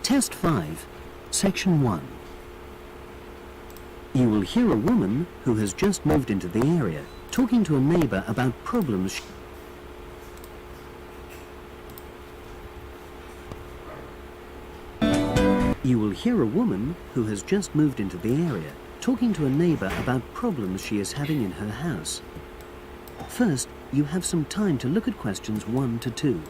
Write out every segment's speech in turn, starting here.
Test 5, Section 1. You will hear a woman who has just moved into the area talking to a neighbour about problems. You will hear a woman who has just moved into the area talking to a neighbour about problems she is having in her house. First, you have some time to look at questions 1 to 2.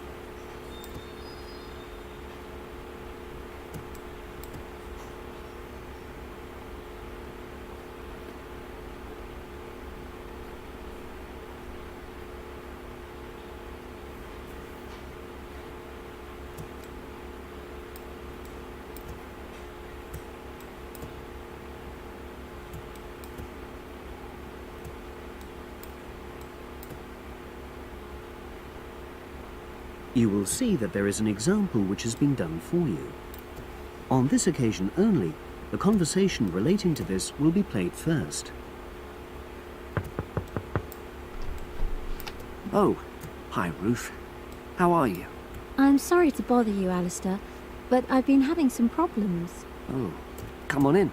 You will see that there is an example which has been done for you. On this occasion only, the conversation relating to this will be played first. Oh, hi Ruth. How are you? I'm sorry to bother you, Alistair, but I've been having some problems. Oh, come on in.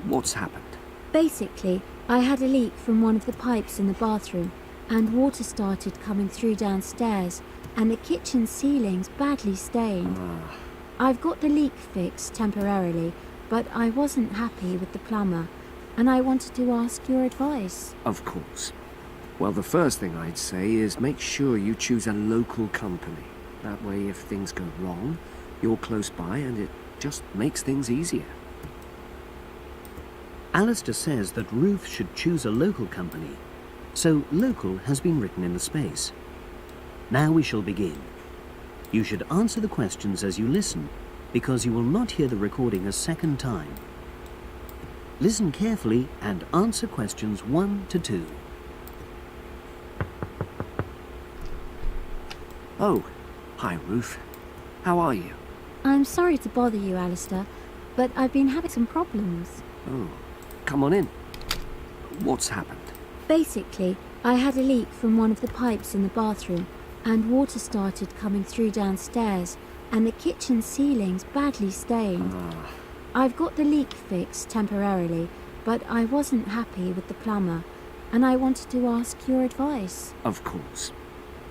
What's happened? Basically, I had a leak from one of the pipes in the bathroom, and water started coming through downstairs, and the kitchen ceiling's badly stained. I've got the leak fixed temporarily, but I wasn't happy with the plumber, and I wanted to ask your advice. Of course. Well, the first thing I'd say is make sure you choose a local company. That way, if things go wrong, you're close by and it just makes things easier. Alistair says that Ruth should choose a local company, so local has been written in the space. Now we shall begin. You should answer the questions as you listen, because you will not hear the recording a second time. Listen carefully and answer questions 1 to 2. Oh, hi Ruth. How are you? I'm sorry to bother you, Alistair, but I've been having some problems. Oh, come on in. What's happened? Basically, I had a leak from one of the pipes in the bathroom, and water started coming through downstairs, and the kitchen ceiling's badly stained. I've got the leak fixed temporarily, but I wasn't happy with the plumber, and I wanted to ask your advice. Of course.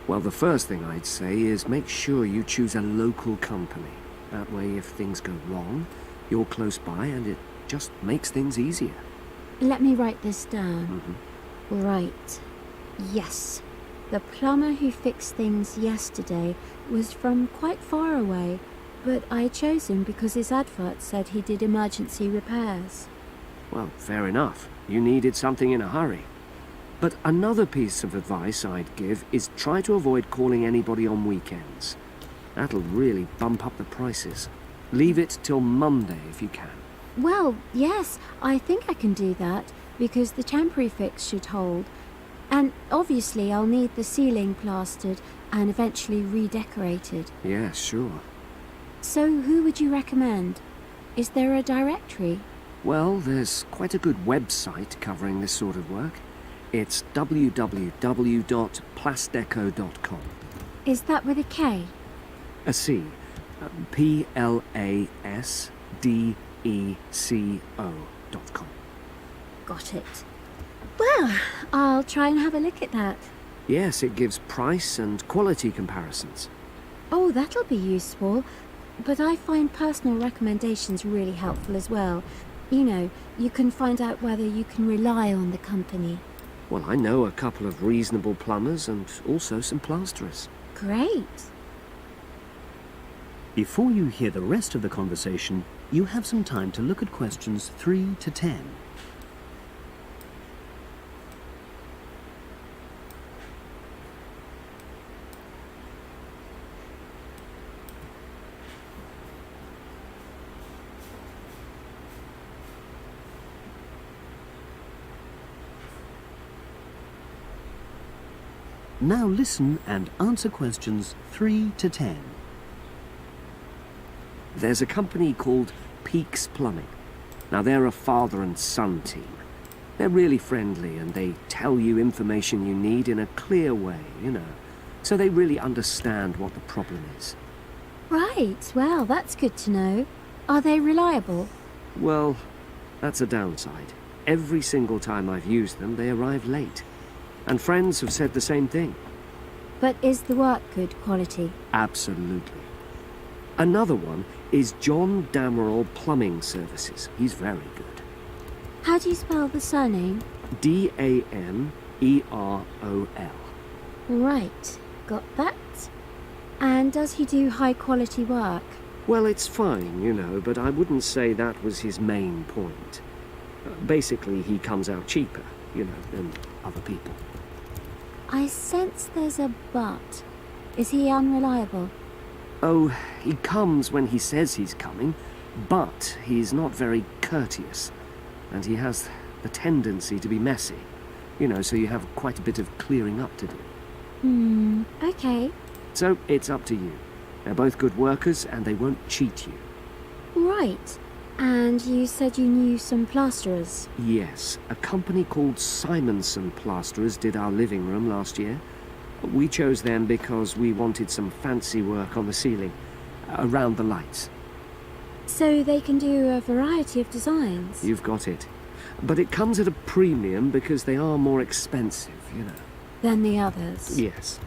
Well, the first thing I'd say is make sure you choose a local company. That way, if things go wrong, you're close by and it just makes things easier. Let me write this down. Right. Yes. The plumber who fixed things yesterday was from quite far away, but I chose him because his advert said he did emergency repairs. Well, fair enough. You needed something in a hurry. But another piece of advice I'd give is try to avoid calling anybody on weekends. That'll really bump up the prices. Leave it till Monday if you can. Well, yes, I think I can do that, because the temporary fix should hold. And obviously I'll need the ceiling plastered and eventually redecorated. Yeah, sure. So who would you recommend? Is there a directory? Well, there's quite a good website covering this sort of work. It's www.plasdeco.com. Is that with a K? A C. PLASDECO.com. Got it. Well, I'll try and have a look at that. Yes, it gives price and quality comparisons. Oh, that'll be useful. But I find personal recommendations really helpful as well. You know, you can find out whether you can rely on the company. Well, I know a couple of reasonable plumbers and also some plasterers. Great. Before you hear the rest of the conversation, you have some time to look at questions 3 to 10. Now listen and answer questions 3 to 10. There's a company called Peaks Plumbing. Now, they're a father and son team. They're really friendly and they tell you information you need in a clear way, you know, so they really understand what the problem is. Right, well, that's good to know. Are they reliable? Well, that's a downside. Every single time I've used them, they arrive late. And friends have said the same thing. But is the work good quality? Absolutely. Another one is John Damerel Plumbing Services. He's very good. How do you spell the surname? Damerol. Right, got that. And does he do high-quality work? Well, it's fine, you know, but I wouldn't say that was his main point. Basically, he comes out cheaper, you know, than other people. I sense there's a but. Is he unreliable? Oh, he comes when he says he's coming, but he's not very courteous. And he has the tendency to be messy. You know, so you have quite a bit of clearing up to do. Okay. So, it's up to you. They're both good workers, and they won't cheat you. Right. And you said you knew some plasterers? Yes, a company called Simonson Plasterers did our living room last year. We chose them because we wanted some fancy work on the ceiling, around the lights. So they can do a variety of designs? You've got it. But it comes at a premium because they are more expensive, you know. Than the others? Yes.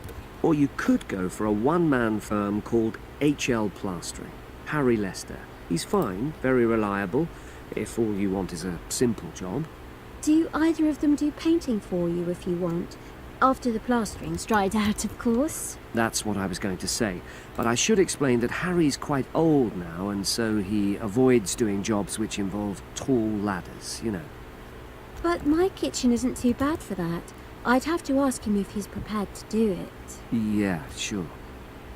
Or you could go for a one-man firm called HL Plastering. Harry Lester. He's fine, very reliable, if all you want is a simple job. Do either of them do painting for you if you want? After the plastering's dried out, of course. That's what I was going to say. But I should explain that Harry's quite old now, and so he avoids doing jobs which involve tall ladders, you know. But my kitchen isn't too bad for that. I'd have to ask him if he's prepared to do it. Yeah, sure.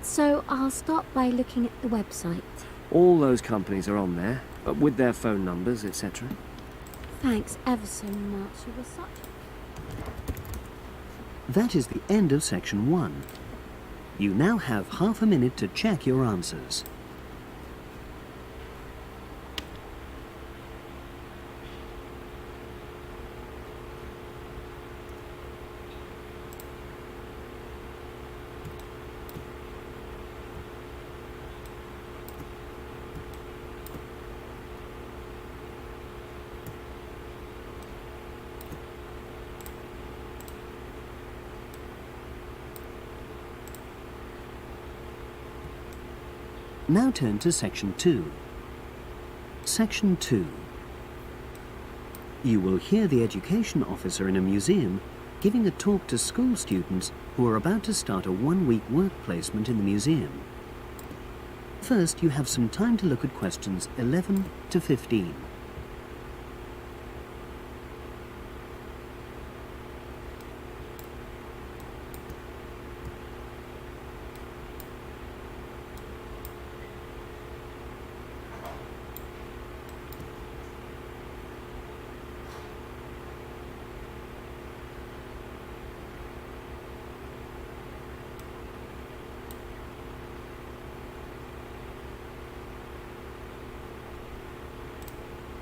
So I'll start by looking at the website. All those companies are on there, with their phone numbers, etc. Thanks ever so much. You were such... That is the end of section 1. You now have half a minute to check your answers. Now turn to section 2. Section 2. You will hear the education officer in a museum giving a talk to school students who are about to start a one-week work placement in the museum. First, you have some time to look at questions 11 to 15.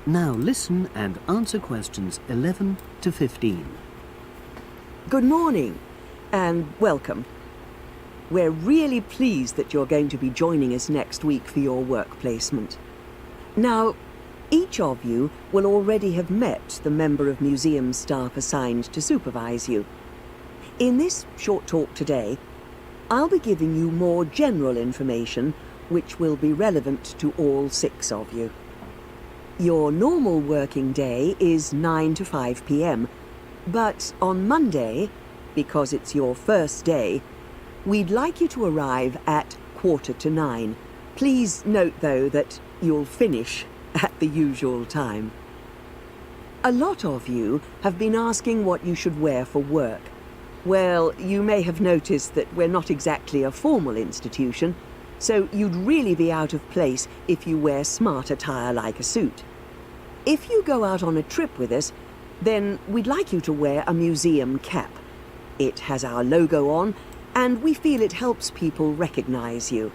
Now listen and answer questions 11 to 15. Good morning and welcome. We're really pleased that you're going to be joining us next week for your work placement. Now, each of you will already have met the member of museum staff assigned to supervise you. In this short talk today, I'll be giving you more general information which will be relevant to all 6 of you. Your normal working day is 9 to 5 p.m, but on Monday, because it's your first day, we'd like you to arrive at 8:45. Please note, though, that you'll finish at the usual time. A lot of you have been asking what you should wear for work. Well, you may have noticed that we're not exactly a formal institution, so you'd really be out of place if you wear smart attire like a suit. If you go out on a trip with us, then we'd like you to wear a museum cap. It has our logo on, and we feel it helps people recognize you.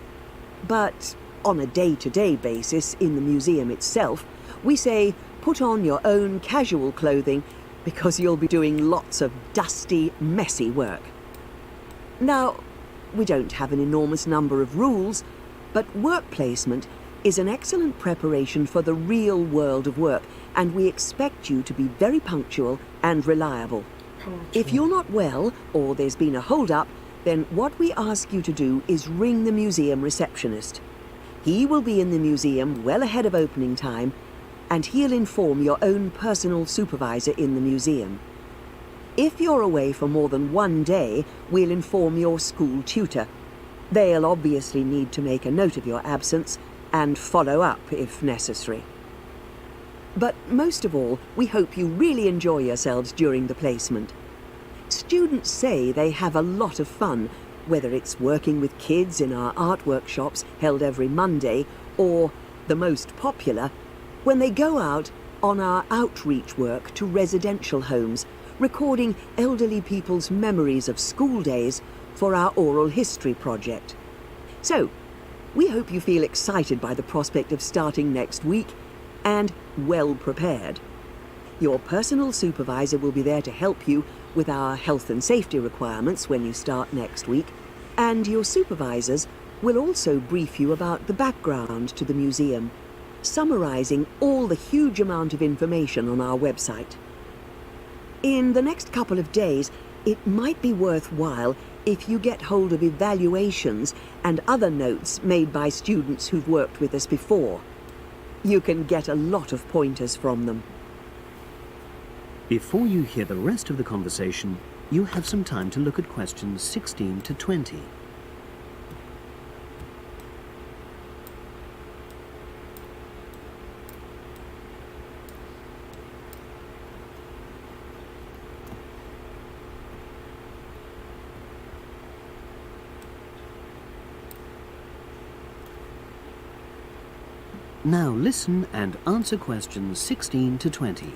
But on a day-to-day basis in the museum itself, we say put on your own casual clothing because you'll be doing lots of dusty, messy work. Now, we don't have an enormous number of rules, But work placement is an excellent preparation for the real world of work, and we expect you to be very punctual and reliable. If you're not well, or there's been a hold-up, then what we ask you to do is ring the museum receptionist. He will be in the museum well ahead of opening time, and he'll inform your own personal supervisor in the museum. If you're away for more than one day, we'll inform your school tutor. They'll obviously need to make a note of your absence and follow up if necessary. But most of all, we hope you really enjoy yourselves during the placement. Students say they have a lot of fun, whether it's working with kids in our art workshops held every Monday, or, the most popular, when they go out on our outreach work to residential homes, recording elderly people's memories of school days for our oral history project. So, we hope you feel excited by the prospect of starting next week and well prepared. Your personal supervisor will be there to help you with our health and safety requirements when you start next week, and your supervisors will also brief you about the background to the museum, summarizing all the huge amount of information on our website. In the next couple of days, it might be worthwhile if you get hold of evaluations and other notes made by students who've worked with us before. You can get a lot of pointers from them. Before you hear the rest of the conversation, you have some time to look at questions 16 to 20. Now listen and answer questions 16 to 20.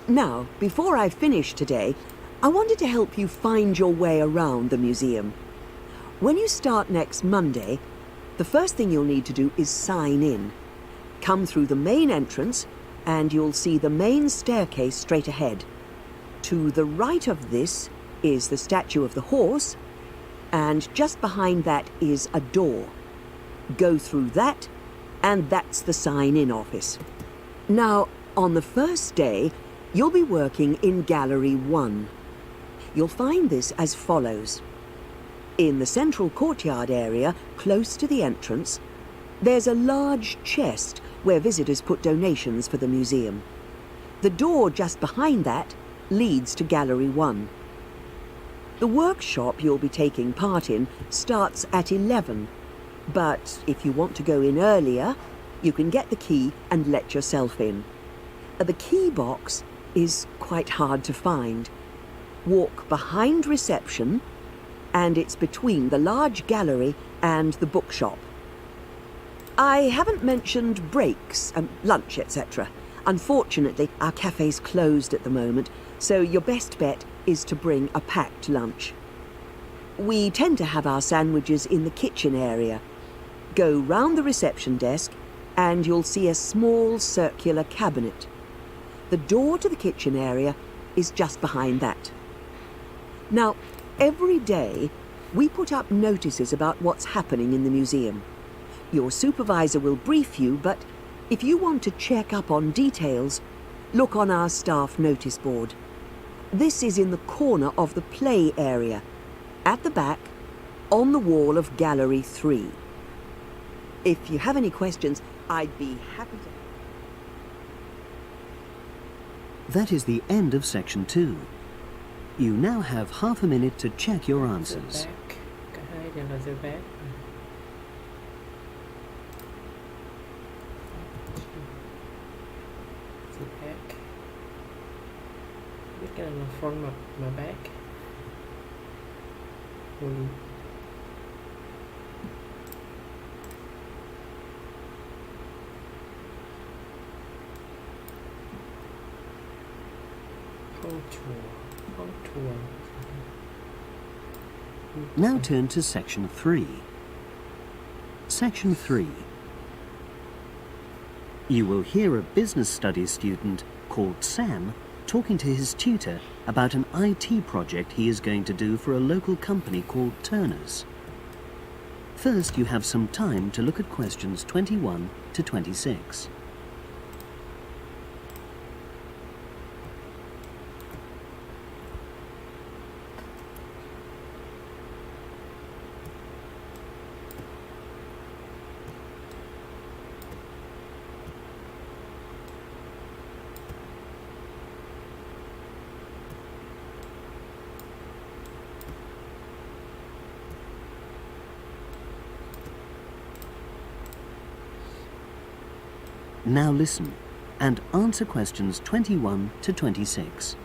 Now, before I finish today, I wanted to help you find your way around the museum. When you start next Monday, the first thing you'll need to do is sign in. Come through the main entrance, and you'll see the main staircase straight ahead. To the right of this is the statue of the horse, and just behind that is a door. Go through that, and that's the sign-in office. Now, on the first day, you'll be working in Gallery 1. You'll find this as follows. In the central courtyard area, close to the entrance, there's a large chest where visitors put donations for the museum. The door just behind that leads to Gallery 1. The workshop you'll be taking part in starts at 11, but if you want to go in earlier, you can get the key and let yourself in. The key box is quite hard to find. Walk behind reception, and it's between the large gallery and the bookshop. I haven't mentioned breaks, lunch, etc. Unfortunately, our cafe's closed at the moment, so your best bet is to bring a packed lunch. We tend to have our sandwiches in the kitchen area. Go round the reception desk, and you'll see a small circular cabinet. The door to the kitchen area is just behind that. Now, every day, we put up notices about what's happening in the museum. Your supervisor will brief you, but if you want to check up on details, look on our staff notice board. This is in the corner of the play area, at the back, on the wall of Gallery 3. If you have any questions, I'd be happy to... That is the end of section 2. You now have half a minute to check your answers. Back. Cả hai đều là the back. The back. Biết cái này là front mà back. Holy. Now turn to section 3. Section 3. You will hear a business studies student called Sam talking to his tutor about an IT project he is going to do for a local company called Turner's. First, you have some time to look at questions 21 to 26. Now listen and answer questions 21 to 26.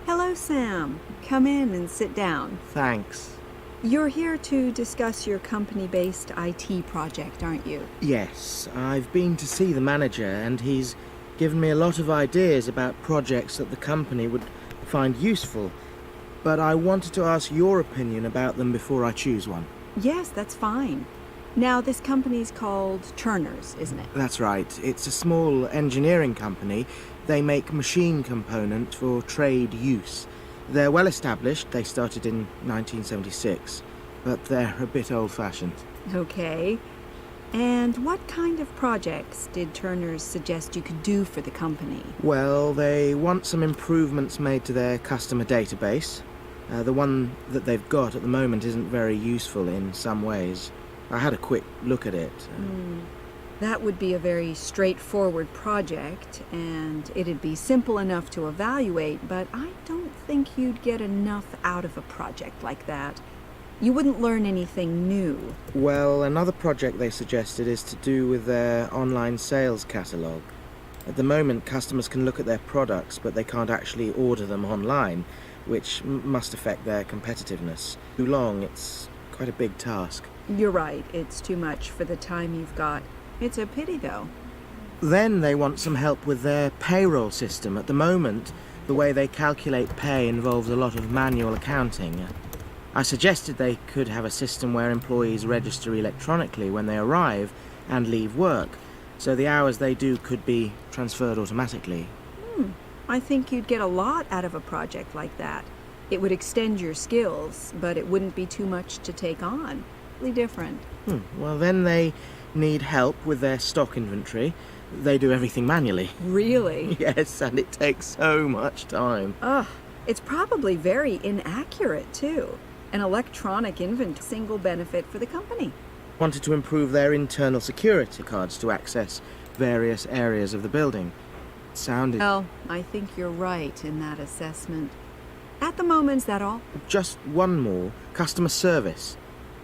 Hello, Sam. Come in and sit down. Thanks. You're here to discuss your company-based IT project, aren't you? Yes, I've been to see the manager and he's given me a lot of ideas about projects that the company would find useful. But I wanted to ask your opinion about them before I choose one. Yes, that's fine. Now, this company's called Turner's, isn't it? That's right. It's a small engineering company. They make machine components for trade use. They're well established. They started in 1976, but they're a bit old-fashioned. Okay. And what kind of projects did Turner's suggest you could do for the company? Well, they want some improvements made to their customer database. The one that they've got at the moment isn't very useful in some ways. I had a quick look at it. That would be a very straightforward project, and it'd be simple enough to evaluate, but I don't think you'd get enough out of a project like that. You wouldn't learn anything new. Well, another project they suggested is to do with their online sales catalogue. At the moment, customers can look at their products, but they can't actually order them online, which must affect their competitiveness. Too long, it's quite a big task. You're right, it's too much for the time you've got. It's a pity, though. Then they want some help with their payroll system. At the moment, the way they calculate pay involves a lot of manual accounting. I suggested they could have a system where employees register electronically when they arrive and leave work, so the hours they do could be transferred automatically. I think you'd get a lot out of a project like that. It would extend your skills, but it wouldn't be too much to take on. Different. Well, then they need help with their stock inventory. They do everything manually. Really? Yes, and it takes so much time. Ugh, it's probably very inaccurate, too. An electronic inventory, single benefit for the company. Wanted to improve their internal security cards to access various areas of the building. It sounded... Well, I think you're right in that assessment. At the moment, is that all? Just one more. Customer service.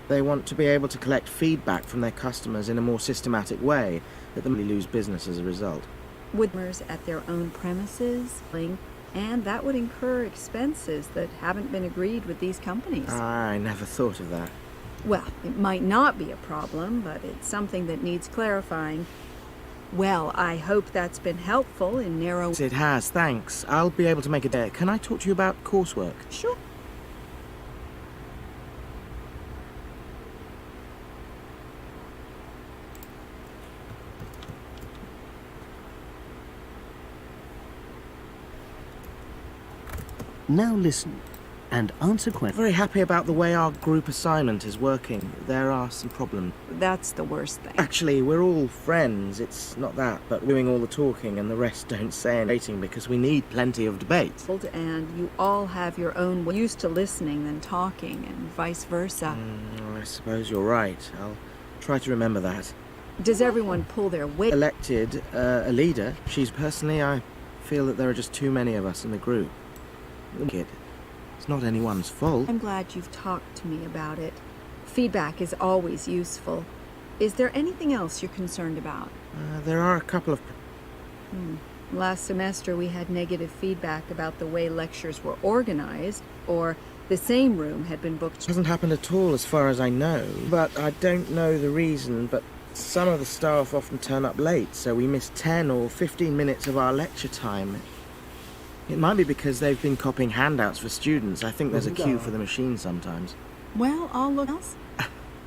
They want to be able to collect feedback from their customers in a more systematic way, that they may lose business as a result. Would at their own premises, and that would incur expenses that haven't been agreed with these companies. I never thought of that. Well, it might not be a problem, but it's something that needs clarifying. Well, I hope that's been helpful in narrowing... It has, thanks. I'll be able to make a day. Can I talk to you about coursework? Sure. Now listen and answer questions. Very happy about the way our group assignment is working. There are some problems. That's the worst thing. Actually, we're all friends. It's not that, but we're doing all the talking and the rest don't say anything because we need plenty of debate. And you all have your own way. Used to listening than talking, and vice versa. I suppose you're right. I'll try to remember that. Does everyone pull their weight? Elected a leader. Personally, I feel that there are just too many of us in the group. Kid. It's not anyone's fault. I'm glad you've talked to me about it. Feedback is always useful. Is there anything else you're concerned about? There are a couple of... Last semester we had negative feedback about the way lectures were organized, or the same room had been booked. It hasn't happened at all as far as I know, but I don't know the reason, but some of the staff often turn up late, so we miss 10 or 15 minutes of our lecture time. It might be because they've been copying handouts for students. I think there's a queue for the machine sometimes. Well, I'll look else.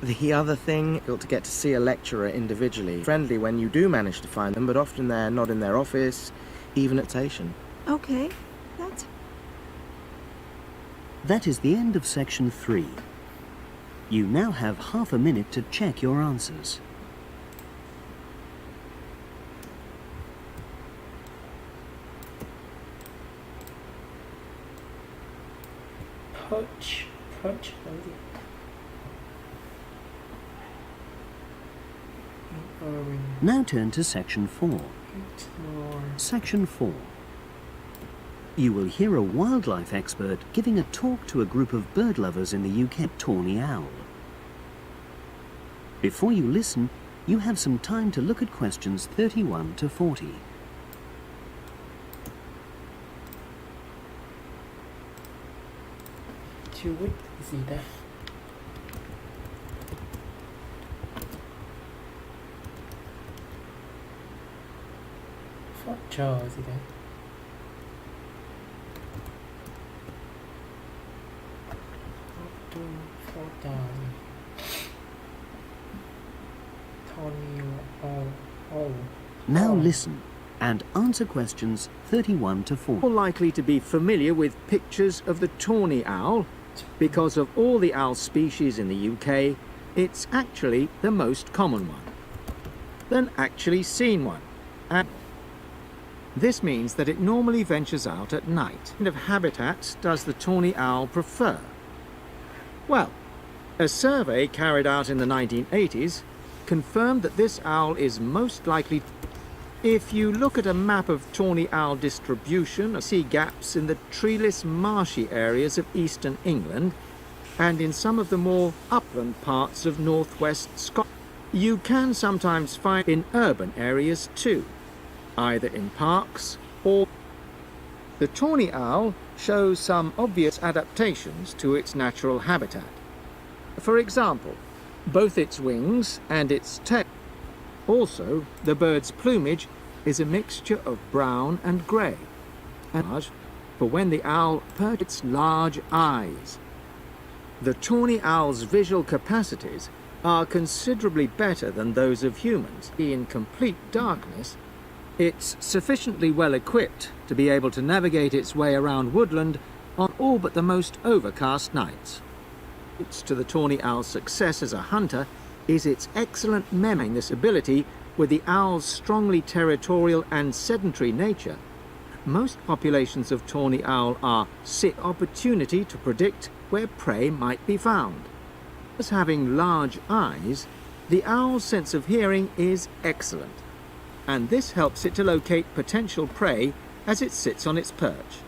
The other thing, you'll get to see a lecturer individually. Friendly when you do manage to find them, but often they're not in their office, even at station. Okay, that's... That is the end of section 3. You now have half a minute to check your answers. Perch là gì? Now turn to Section 4. Explore. Section 4. You will hear a wildlife expert giving a talk to a group of bird lovers in the UK, tawny owl. Before you listen, you have some time to look at questions 31 to 40. Chưa biết gì đây. Phớt trờ gì đấy. Photo. Now listen and answer questions 31 to 40. More likely to be familiar with pictures of the tawny owl. Because of all the owl species in the UK, it's actually the most common one. Than actually seen one. And this means that it normally ventures out at night. What kind of habitat does the tawny owl prefer? Well, a survey carried out in the 1980s confirmed that this owl is most likely. If you look at a map of tawny owl distribution, you see gaps in the treeless marshy areas of eastern England and in some of the more upland parts of northwest Scotland. You can sometimes find in urban areas too, either in parks or. The tawny owl shows some obvious adaptations to its natural habitat. For example, both its wings and its tail. Also, the bird's plumage is a mixture of brown and grey, and for when the owl perches its large eyes. The tawny owl's visual capacities are considerably better than those of humans. In complete darkness, it's sufficiently well equipped to be able to navigate its way around woodland on all but the most overcast nights. To the tawny owl's success as a hunter is its excellent memory. This ability, with the owl's strongly territorial and sedentary nature, most populations of tawny owl are opportunity to predict where prey might be found. As having large eyes, the owl's sense of hearing is excellent, and this helps it to locate potential prey as it sits on its perch.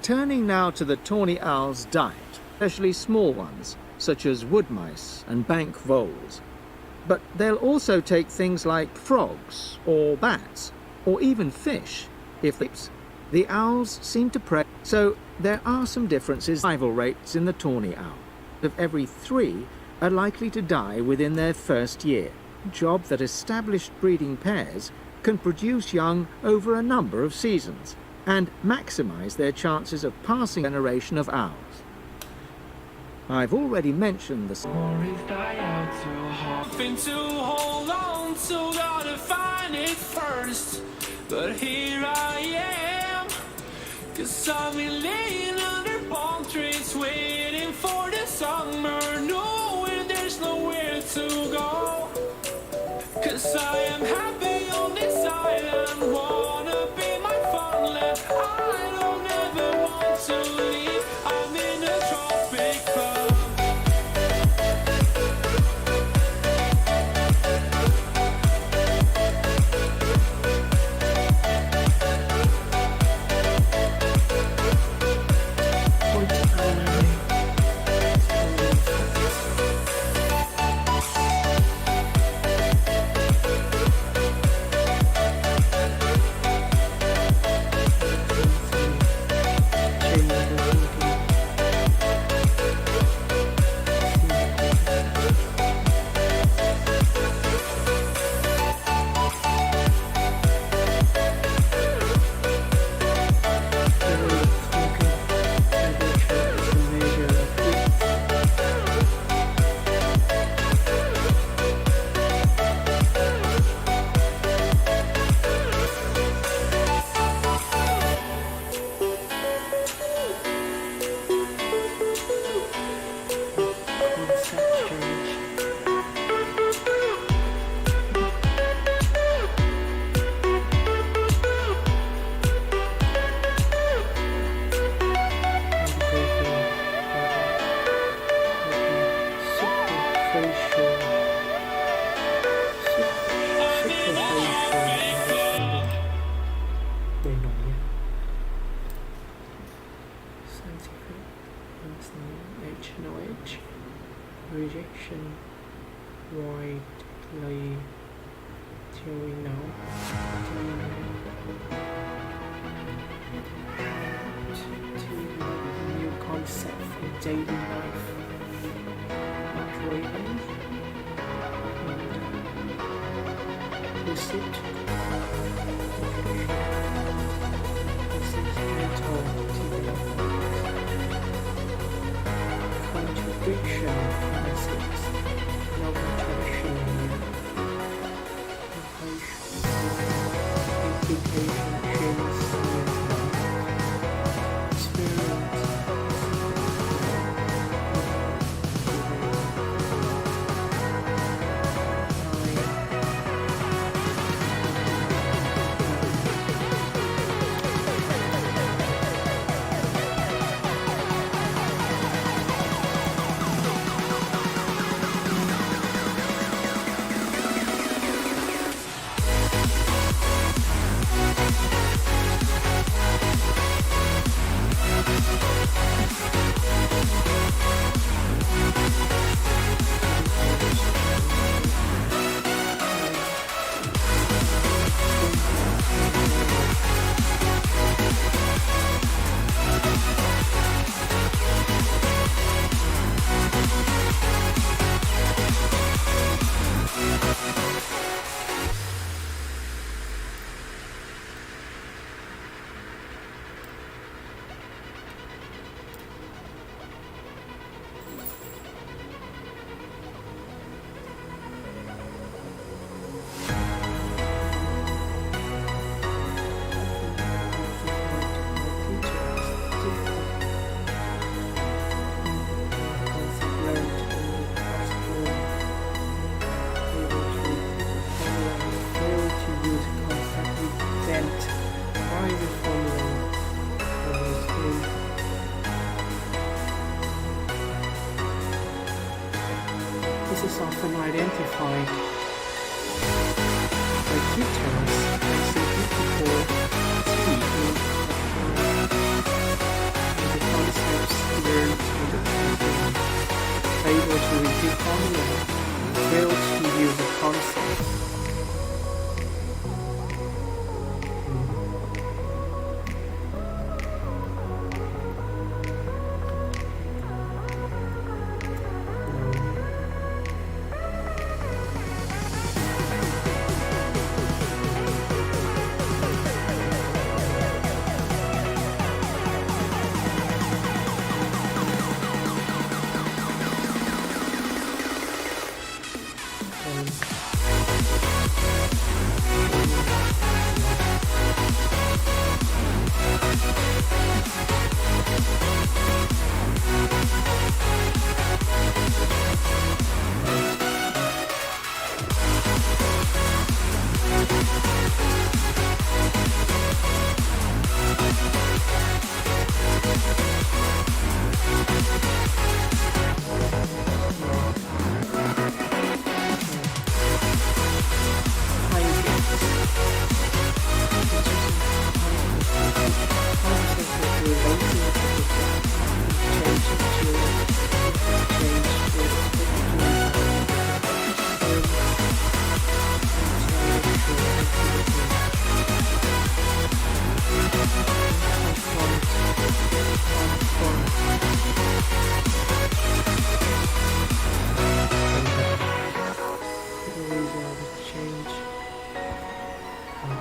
Turning now to the tawny owl's diet, especially small ones, such as wood mice and bank voles. But they'll also take things like frogs, or bats, or even fish, if the owls seem to prey. So there are some differences in survival rates in the tawny owl. Of every 3 are likely to die within their first year. A job that established breeding pairs can produce young over a number of seasons and maximize their chances of passing a generation of owls. I've already mentioned the Stories die out too hard. To hold on to, gotta find it first. But here I am, 'cause I've been laying under palm trees, waiting for the summer, knowing there's nowhere to go. 'Cause I am happy on this island, wanna be my farmland. I don't ever want to leave, I'm in a tropic club. scientific, H, no H, rejection, widely, theory, no, new concept in daily life, driving, lucid, contradiction, novel tradition, implication, change, experience, This is often identified by teachers as a beautiful speaking and the concepts learned in the classroom. Able to repeat formula, fail to use the concept.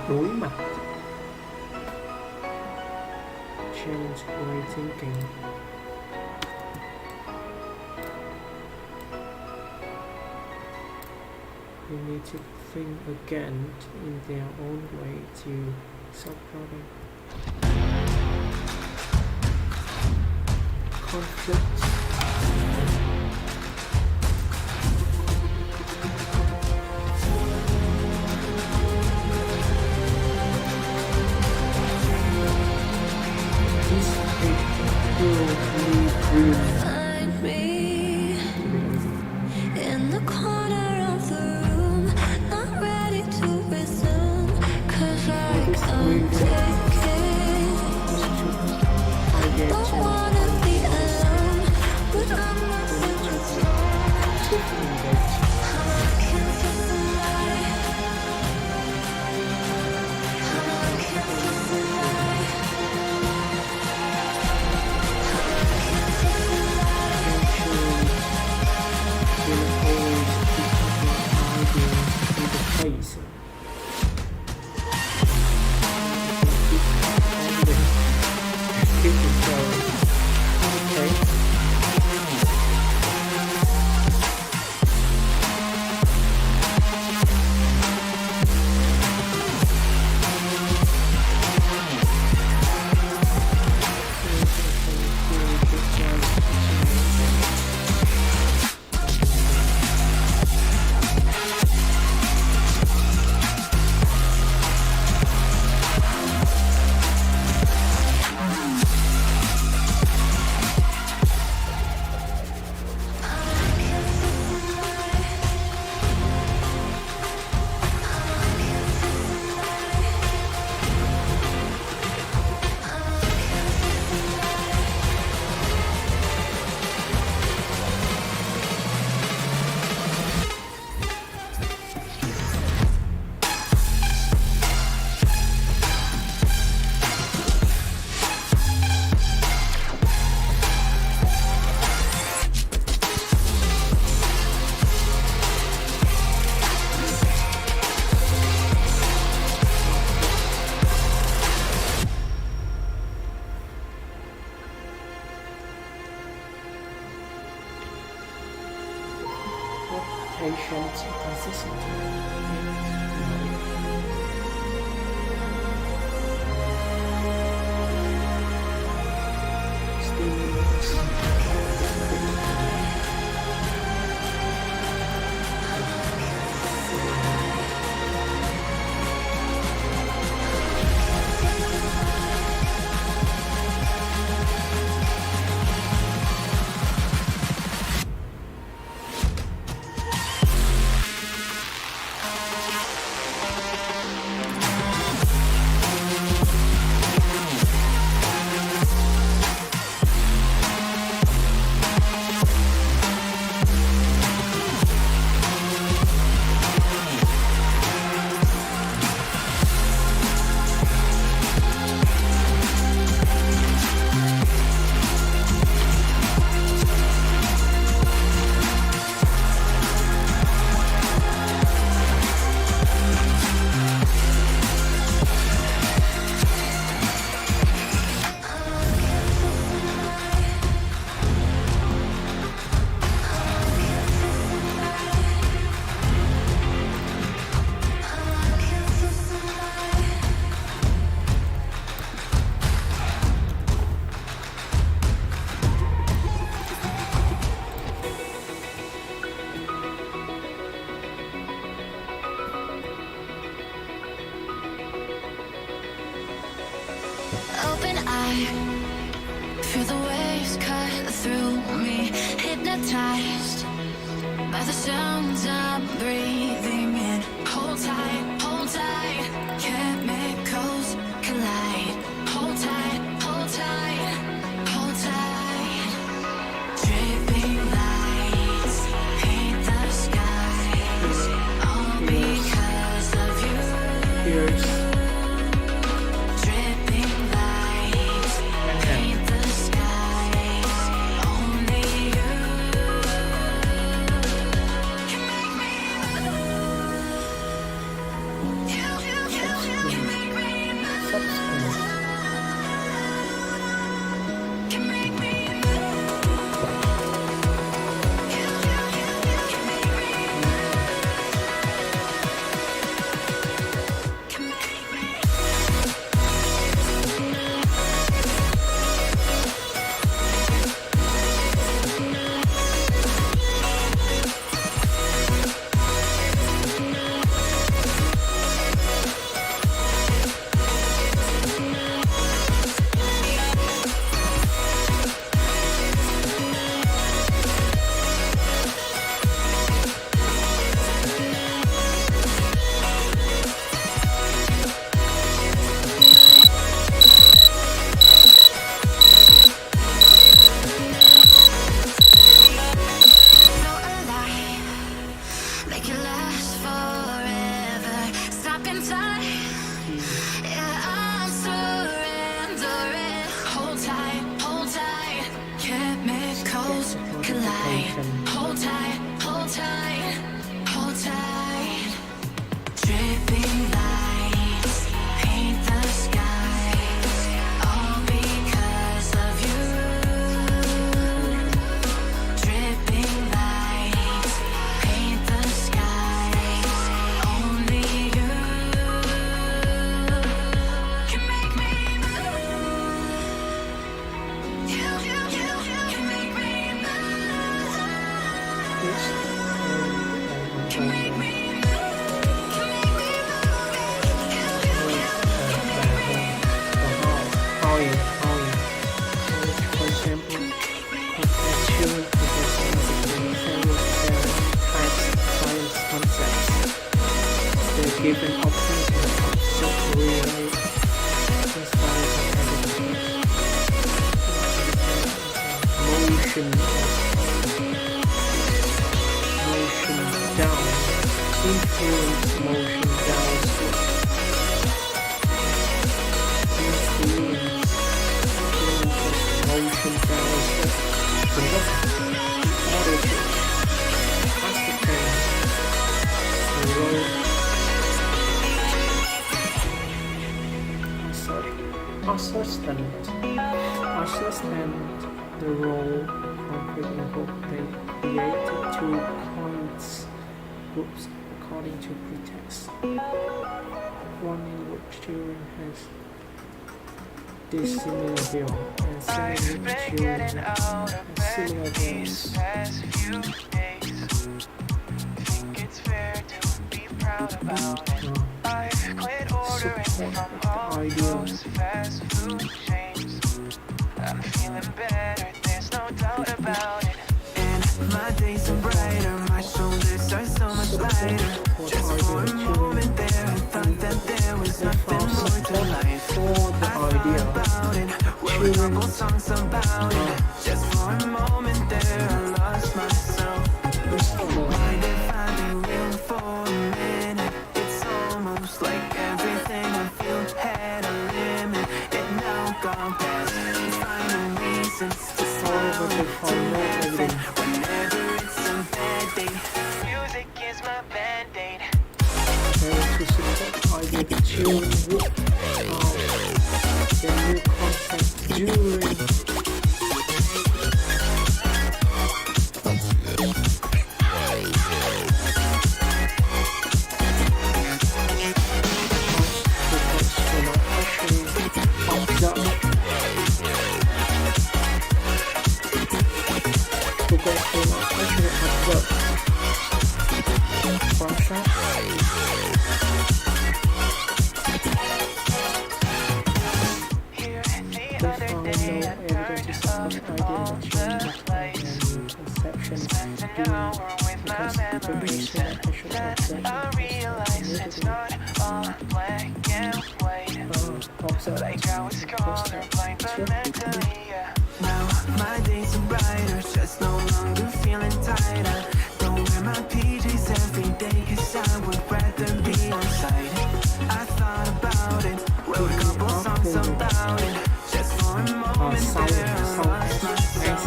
Đối mặt, challenge way thinking. You need to think again in their own way to solve problem. Conflict. Find me in the corner of the room, not ready to resume, 'cause I'm thinking, don't wanna keep it going. Okay. Patient, consistent. Open eye, feel the waves cut through me, hypnotized by the sounds I'm breathing in. Hold tight, chemicals collide. Hold tight, hold tight, hold tight. Dripping lights paint the skies, all because of you. Here's hold tight, hold tight, hold tight. Dripping lights paint the skies, all because motion down, influence motion downward. Motion downward. Conduct audition. Ascertain. Roll. Assistant the role conflict involved they created two points groups according to pretext. One in which children has dissimilar view and second in which children has similar views. Support the ideals. I'm feeling better, there's no doubt about it. And my days are brighter, my shoulders are so much lighter. Just for a moment there, I thought that there was nothing more to life. I thought about it, wrote a couple songs about it. Just for a moment there, I lost myself. Mind if I be real for a minute? It's almost like everything I feel had a limit. It now gone past. Reasons to smile to laughing whenever it's a bad day. Music is my band-aid. And to support I get children with the new concept during like I was colorblind, but mentally, yeah. Now my days are brighter, just no longer feeling tighter. Don't wear my PJs every day, cause I would rather be on site. I thought about it, wrote a couple songs about it. Just for a moment there, I lost myself.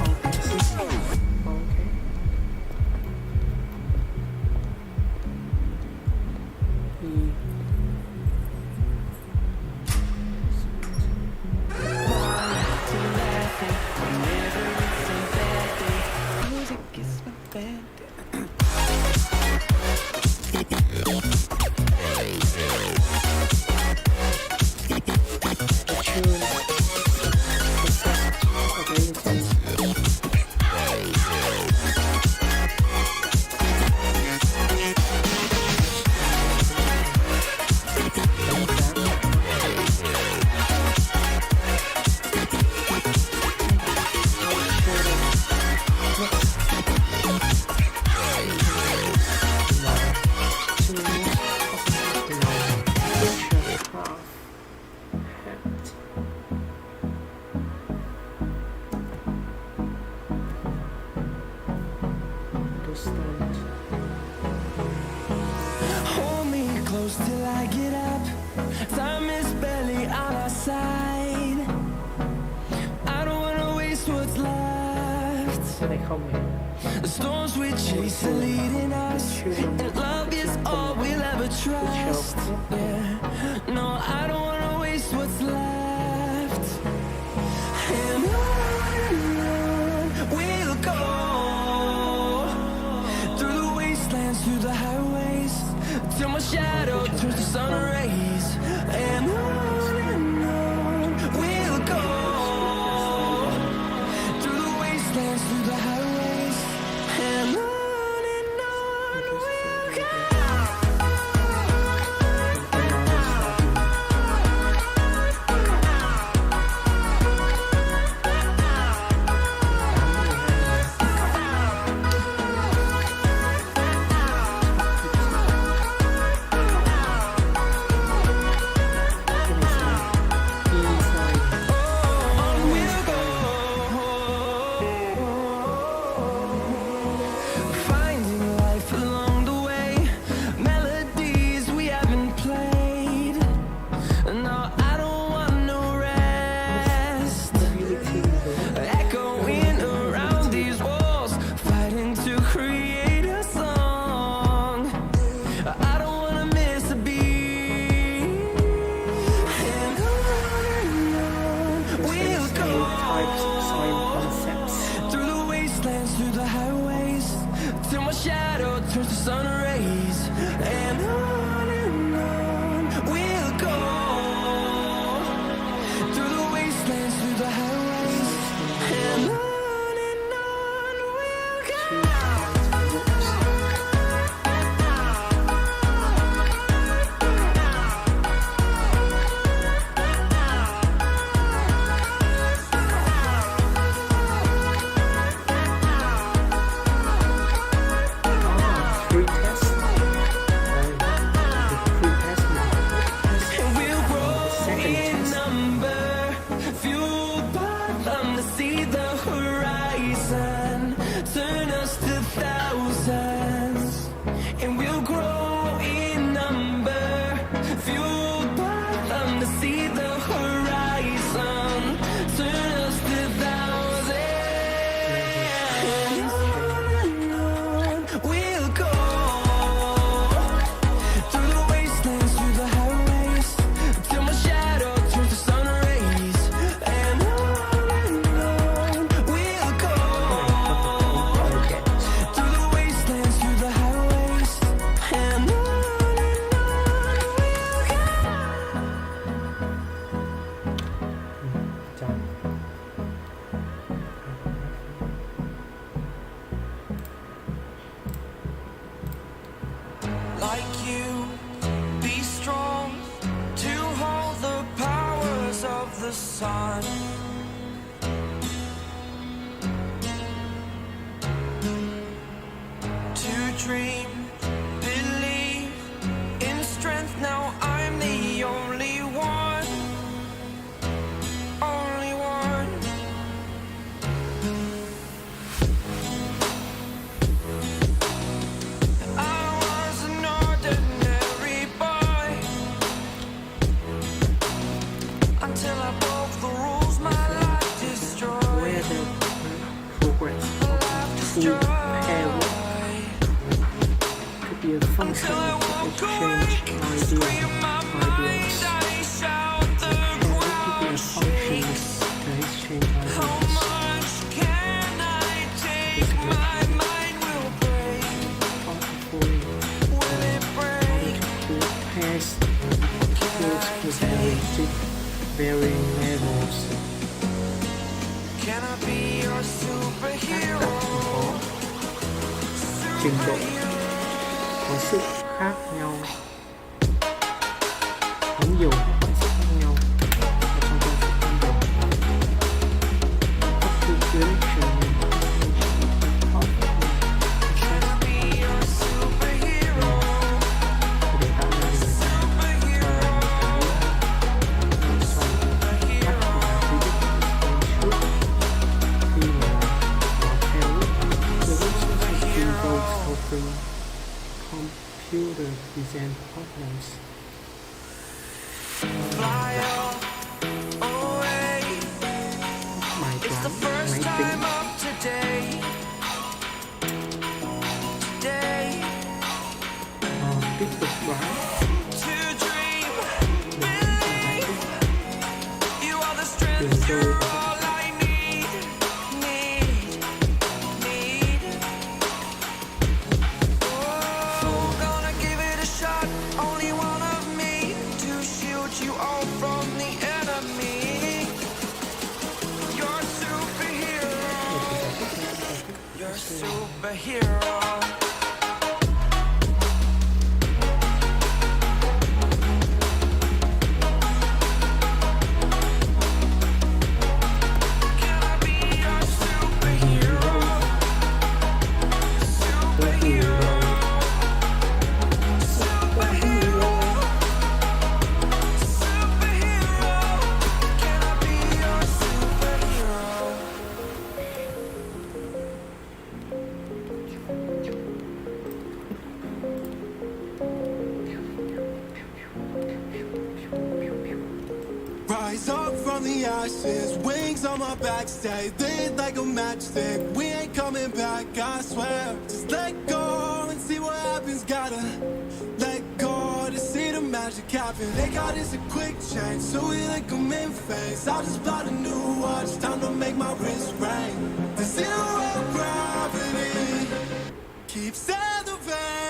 Hold me close till I get up. Time is barely on our side. I don't wanna waste what's left. The storms we chase are leading us, and love is all we'll ever trust. Yeah. No, I don't wanna waste what's left. And on we'll go, through the wastelands, through the highways, till my shadow turns to sun rays. And on we'll go, through the wastelands, through the highways, and on we'll go. the sun rays, and on we'll go through the wastelands, through the highways, and on we'll go. And we'll grow in number, fueled by them to see the horizon, turn us to thousands. And we'll grow in number, fueled by them to see the horizon, turn us to thousands. And on we'll go through the wastelands, through the highways, till my shadow turns to sun rays, and on we'll go through the wastelands, through the highways, and on we'll go. Chọn. Like you, be strong to hold the powers of the sun. To dream, believe in strength. Now I'm the only one, only one. I was an ordinary boy until I broke the rules. My life destroyed. Where the progress of full pair work could be a function Until I of walk exchange awake, scream my mind, ideas. I shout, the It could be a ground function shakes. to exchange How ideas. much can I take? My mind will break. Part of falling Will it break? to pairs skills with varying levels. Can I be your superhero? Trình độ có sự khác nhau, có nhiều các sự khác nhau ở trong công việc ban đầu. Up to direction Can I be your superhero? để tạo ra được Superhero. khi mà theo the research involves solving computer design problems. Fly away. Bài It's the toán first máy time tính of today. Today. tiếp tục đoán To dream, để chúng ta giải thích you are the đường strength, chơi you're của all I need. Oh, gonna give it a shot. Only one of me to shield you all from the enemy. You're a superhero. You're a superhero. Can I be your superhero? Superhero. Superhero. Superhero. Can I be your superhero? Rise up from the ashes, wings on my back, stay lit like a matchstick. We ain't coming back, I swear. Just let go and see what happens. Gotta let go to see the magic happen. They got us a quick change, so we like them in phase. I'll just buy a new watch, time to make my wrist ring. The zero gravity keeps elevating.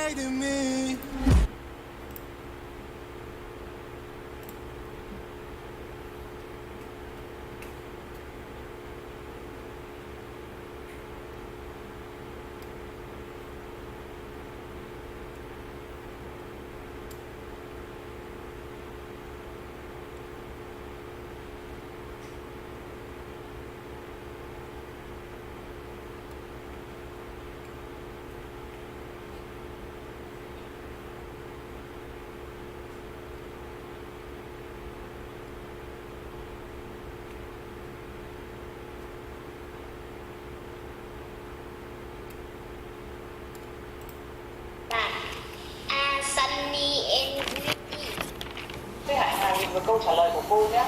vào câu trả lời của cô nhé.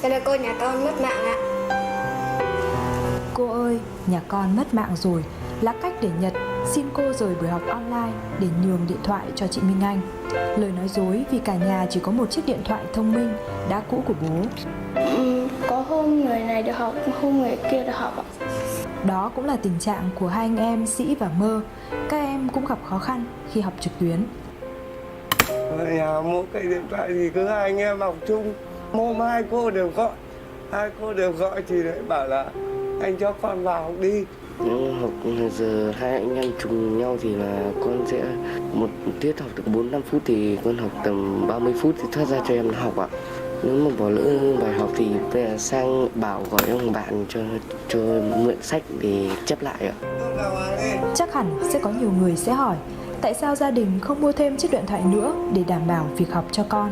Đây là cô, nhà con mất mạng ạ. Cô ơi, nhà con mất mạng rồi là cách để Nhật xin cô rời buổi học online để nhường điện thoại cho chị Minh Anh. Lời nói dối vì cả nhà chỉ có một chiếc điện thoại thông minh đã cũ của bố. Có hôm người này được học, hôm người kia được học ạ. Đó cũng là tình trạng của hai anh em Sĩ và Mơ. Các em cũng gặp khó khăn khi học trực tuyến. Ở nhà mua cái điện thoại thì cứ hai anh em học chung, mua hai cô đều gọi thì lại bảo là anh cho con vào học đi. Nếu học giờ hai anh em trùng nhau thì là con sẽ một tiết học được 4-5 phút thì con học tầm 30 phút thì thoát ra cho em học ạ. Nếu mà bỏ lỡ bài học thì bây giờ sang bảo gọi ông bạn cho mượn sách để chép lại ạ. Chắc hẳn sẽ có nhiều người sẽ hỏi tại sao gia đình không mua thêm chiếc điện thoại nữa để đảm bảo việc học cho con.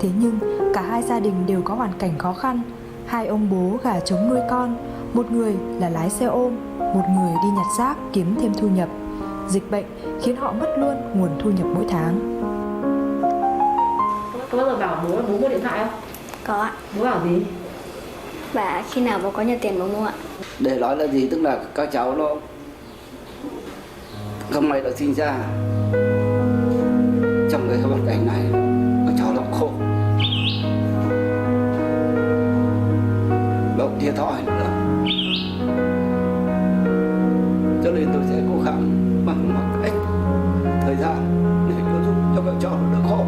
Thế nhưng cả hai gia đình đều có hoàn cảnh khó khăn. Hai ông bố gà trống nuôi con, một người là lái xe ôm, một người đi nhặt rác kiếm thêm thu nhập. Dịch bệnh khiến họ mất luôn nguồn thu nhập mỗi tháng. Có bao giờ bảo bố là bố mua điện thoại không? Có ạ. Bố bảo gì? Và khi nào bố có nhiều tiền bố mua ạ? Để nói là gì? Tức là các cháu nó không may được sinh ra trong cái hoàn cảnh này, các cháu nó khổ, động thiệt thòi nữa, cho nên tôi sẽ cố gắng bằng mọi cách thời gian để giúp cho các cháu nó đỡ khổ.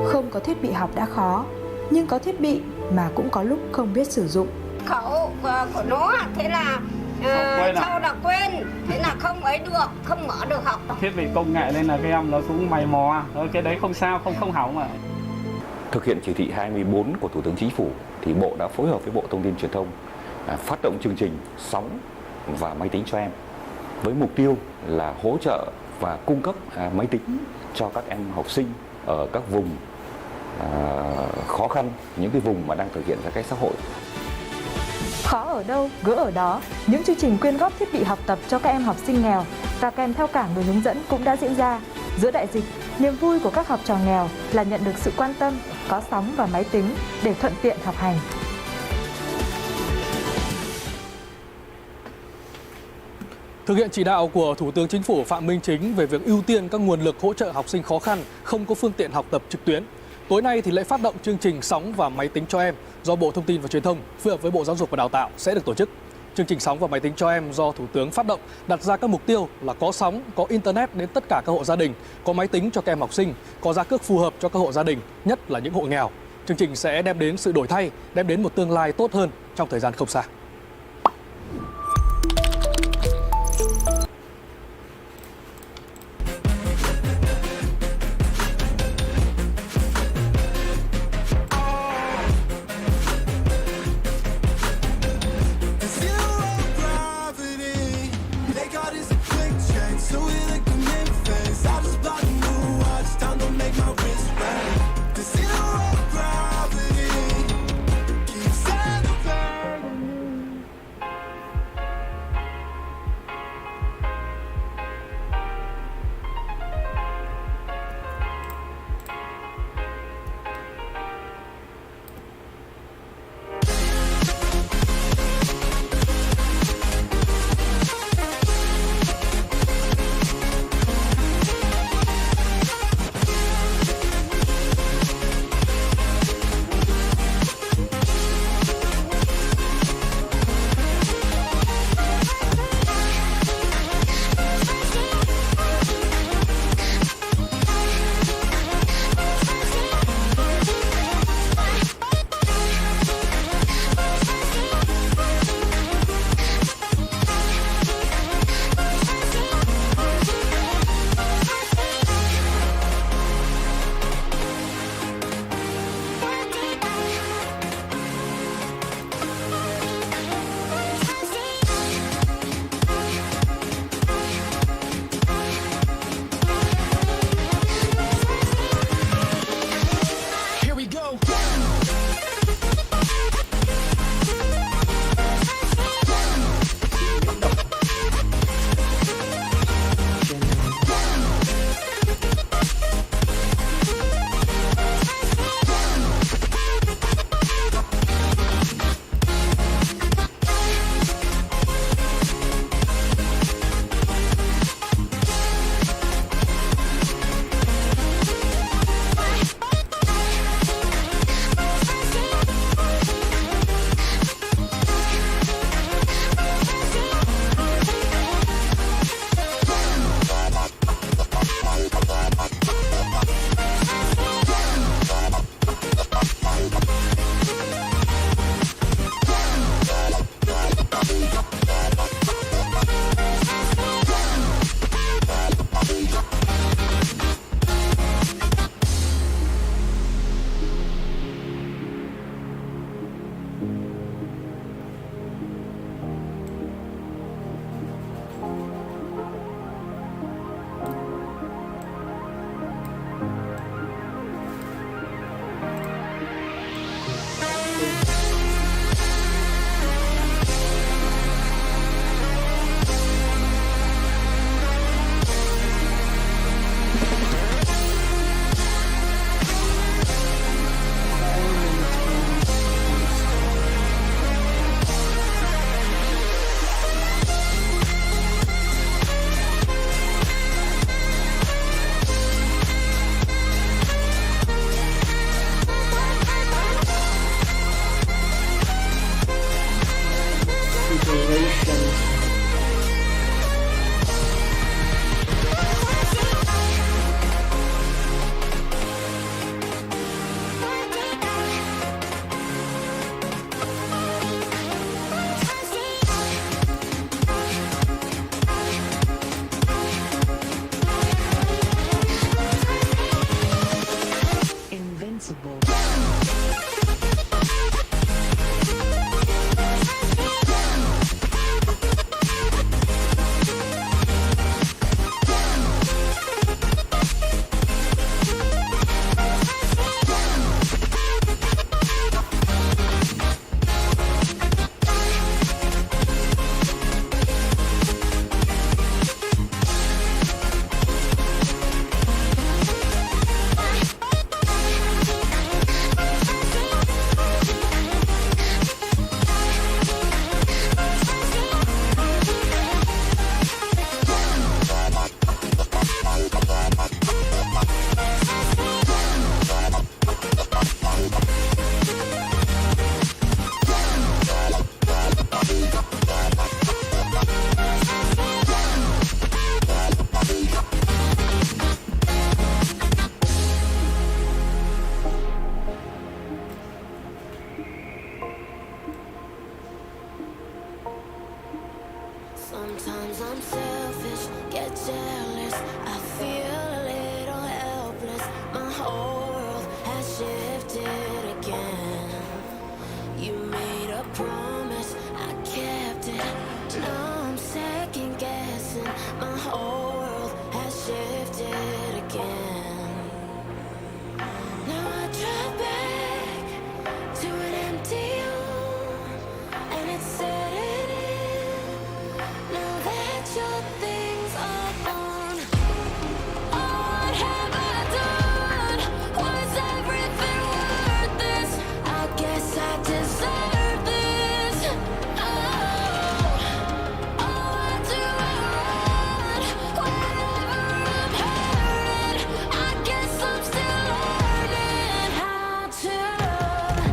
Không có thiết bị học đã khó, nhưng có thiết bị mà cũng có lúc không biết sử dụng. Khẩu của nó thế là sau là quên, thế là không ấy được, không mở được học. Thiết bị công nghệ nên là các em nó cũng mày mò, cái đấy không sao, không hỏng mà. Thực hiện chỉ thị 24 của Thủ tướng Chính phủ thì Bộ đã phối hợp với Bộ Thông tin Truyền thông phát động chương trình Sóng và Máy tính cho em với mục tiêu là hỗ trợ và cung cấp máy tính cho các em học sinh ở các vùng khó khăn, những cái vùng mà đang thực hiện giãn cách xã hội. Khó ở đâu, gỡ ở đó. Những chương trình quyên góp thiết bị học tập cho các em học sinh nghèo và kèm theo cả người hướng dẫn cũng đã diễn ra. Giữa đại dịch, niềm vui của các học trò nghèo là nhận được sự quan tâm, có sóng và máy tính để thuận tiện học hành. Thực hiện chỉ đạo của Thủ tướng Chính phủ Phạm Minh Chính về việc ưu tiên các nguồn lực hỗ trợ học sinh khó khăn, không có phương tiện học tập trực tuyến. Tối nay thì lễ phát động chương trình Sóng và Máy tính cho em do Bộ Thông tin và Truyền thông phối hợp với Bộ Giáo dục và Đào tạo sẽ được tổ chức. Chương trình Sóng và Máy tính cho em do Thủ tướng phát động đặt ra các mục tiêu là có sóng, có Internet đến tất cả các hộ gia đình, có máy tính cho các em học sinh, có giá cước phù hợp cho các hộ gia đình, nhất là những hộ nghèo. Chương trình sẽ đem đến sự đổi thay, đem đến một tương lai tốt hơn trong thời gian không xa. shifted again. You made a promise, I kept it. Now I'm second guessing. My whole world has shifted again. Now I drive back to an empty home, and it's setting in. Now that your things are gone, oh, what have I done? Was everything worth this? I guess I deserve this. Oh, why do I run whenever I'm hurting? I guess I'm still learning how to love.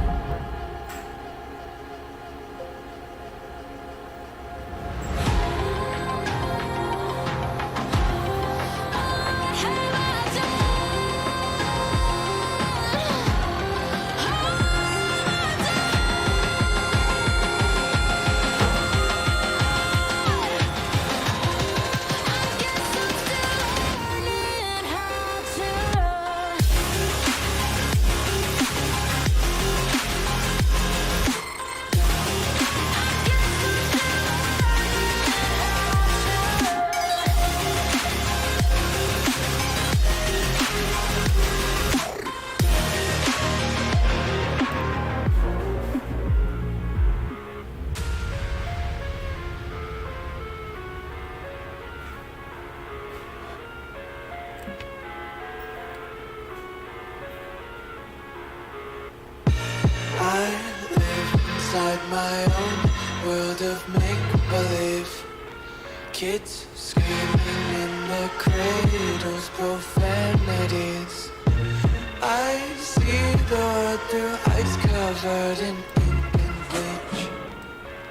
I live inside my own world of make-believe. Kids screaming in their cradles, profanities. I see the world through eyes covered in ink and bleach.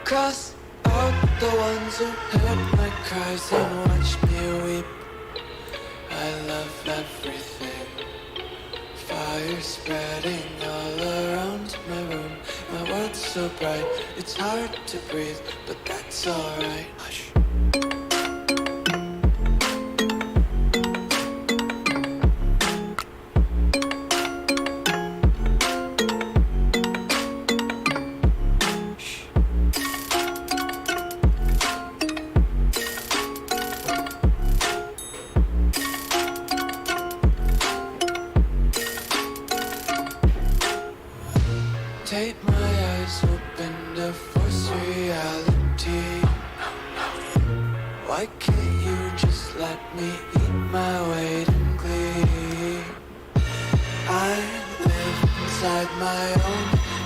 Cross out the ones who heard my cries and watched me weep. I love everything. Fire spreading all around my room. My world's so bright, it's hard to breathe, but that's alright. Hush. Take my eyes open to force reality. Why can't you just let me eat my weight in glee? I live inside my own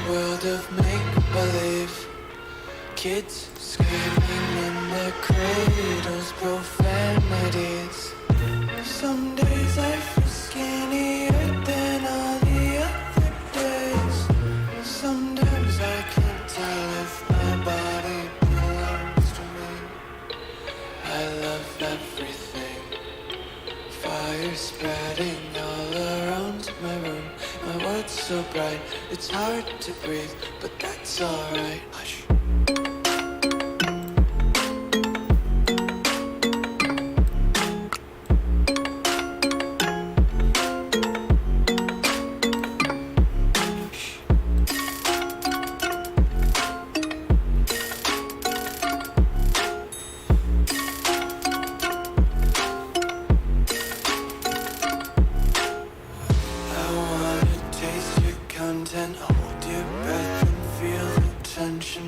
world of make-believe. Kids screaming in their cradles, profanities. Some days I feel skinnier than all the other days. Sometimes I can't tell if my body belongs to me. I love everything. Fire spreading all around my room. My world's so bright, it's hard to breathe, but that's alright. Hush. Hold your breath and feel the tension.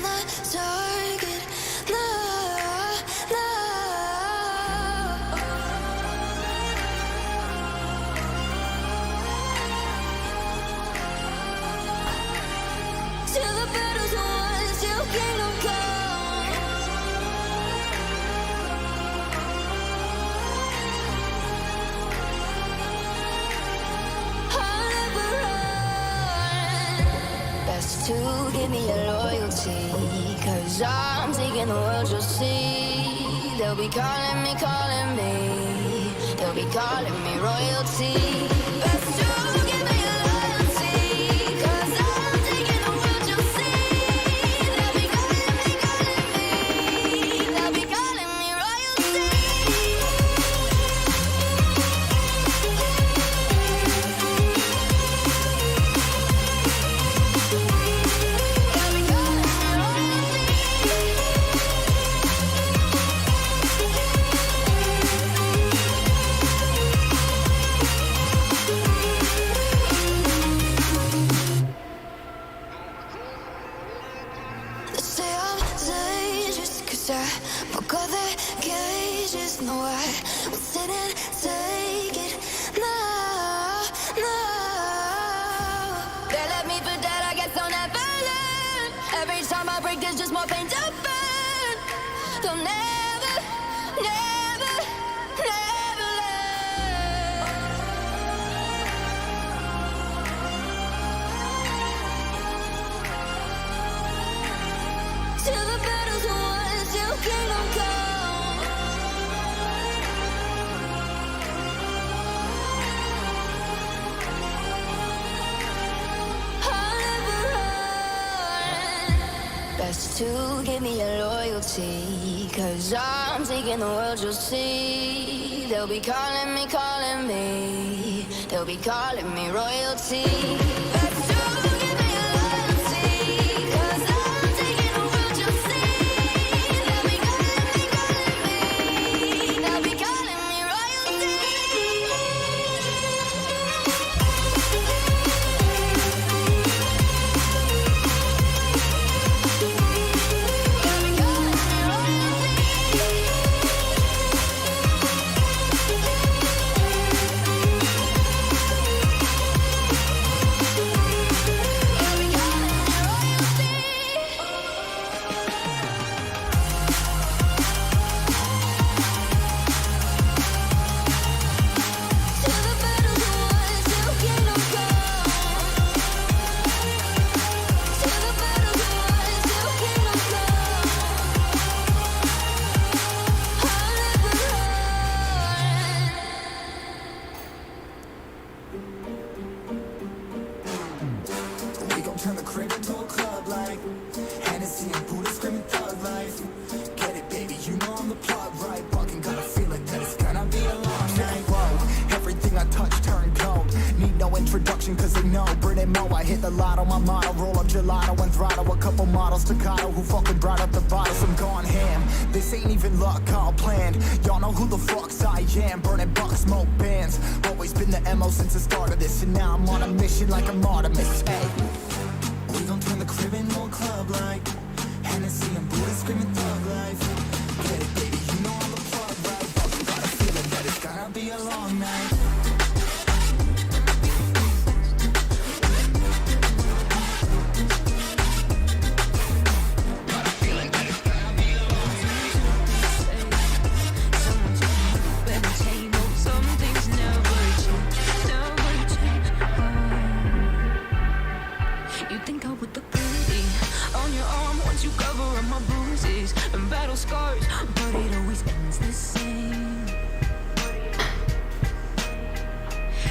the target. No, no. Till the battle's won, till kingdom come. I'll never run. Best to give me your loyalty, 'cause I'm taking the world, you'll see. They'll be calling me, they'll be calling me royalty. Best to give me your loyalty, 'cause I'm taking the world, you'll see. They'll be calling me, they'll be calling me royalty. They say I'm dangerous 'cause I broke all their cages. No, I will sit and take it. No, no. They left me for dead, I guess I'll never learn. Every time I break, there's just more pain to burn. They'll never, never, never learn. Till the battle's won, till kingdom come. I'll never run. Best to give me your loyalty, 'cause I'm taking the world, you'll see. They'll be calling me, they'll be calling me royalty. Best to give me your loyalty, 'cause I'm taking the world, you'll see. They'll be calling me, they'll be calling me royalty. We gon' turn the crib into a club like Hennessy and Buddha screaming thug life. Get it, baby, you know I'm the plug, right? Fucking got a feeling that it's gonna be a long night. Whoa, everything I touch turn gold. Need no introduction, 'cause they know Brit and Mo. I hit the lotto, my motto. Roll up gelato and throttle a couple models staccato who fucking brought up the bottles. I'm gone ham. This ain't even luck, all planned. Y'all know who the fucks I am. Burning bucks, smoke bands. Always been the MO since the start of this, and now I'm on a mission like I'm Artemis. Hey, we gon' turn the crib into a club like Hennessy and Buddha screaming thug life. Get it, baby, you know I'm the plug, right? Fucking got a feeling that it's gonna be a long night. You think I would look pretty on your arm once you cover up my bruises and battle scars, but it always ends the same.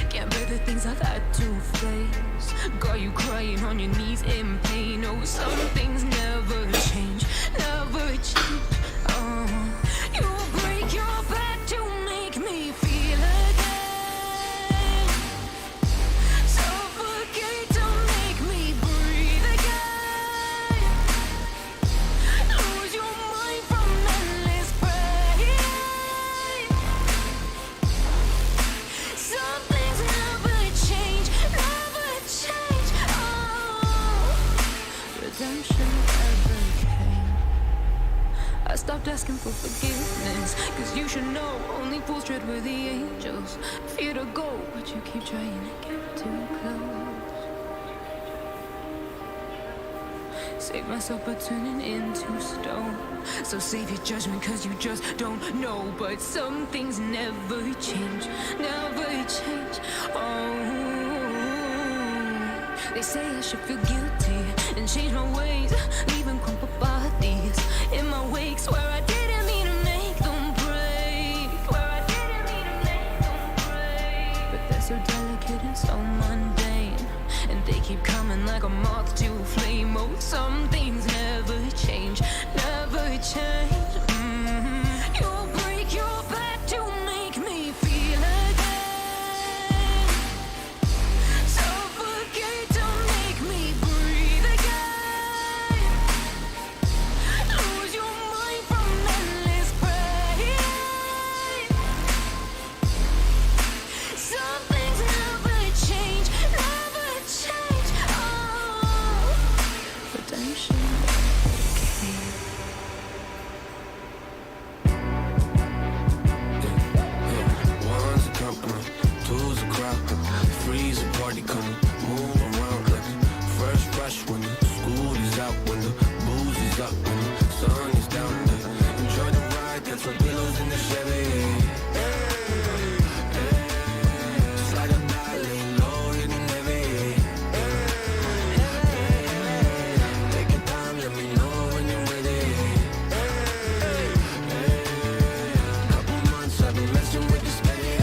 Can't bear the things I've had to face. Got you crying on your knees in pain. Oh, some things never change, never change. You break your back to make me feel again. Suffocate to make me breathe again. Lose your mind from endless pain. Some things never change, never change. Oh, redemption. stopped asking for forgiveness. Cause you should know only fools tread with the angels. Fear to go, but you keep trying to get too close. Save myself by turning into stone. So save your judgment cause you just don't know. But some things never change, never change. Oh, they say I should feel guilty and change my ways, leaving crumpled bodies in my wake. Swear I didn't mean to make them break. Swear I didn't mean to make them break. But they're so delicate and so mundane, and they keep coming like a moth to a flame. Oh, some things never change, never change. You'll break your back to make me feel again. Suffocate to make me breathe again. Lose your mind from endless pain. Some things never change, never change. Oh, redemption. One's a company, two's a crowd, three's a party coming, move around like first rush when the school is out, when the booze is up, when the sun is down. Enjoy the ride, got some pillows in the Chevy. Slide up that lane, low, hitting heavy. Take your time, let me know when you're ready. Couple months I've been messing with this steady.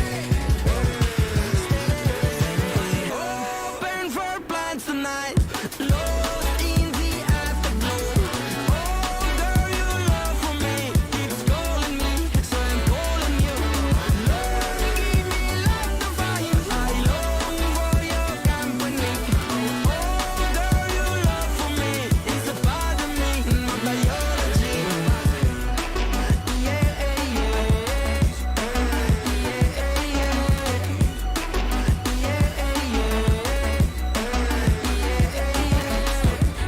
Open for plans tonight. Lost in the afterglow. Oh, girl, your love for me keeps calling me, so I'm calling you. Lord, give me life to find. I long for your company. Oh, girl, your love for me is a part of me, my biology.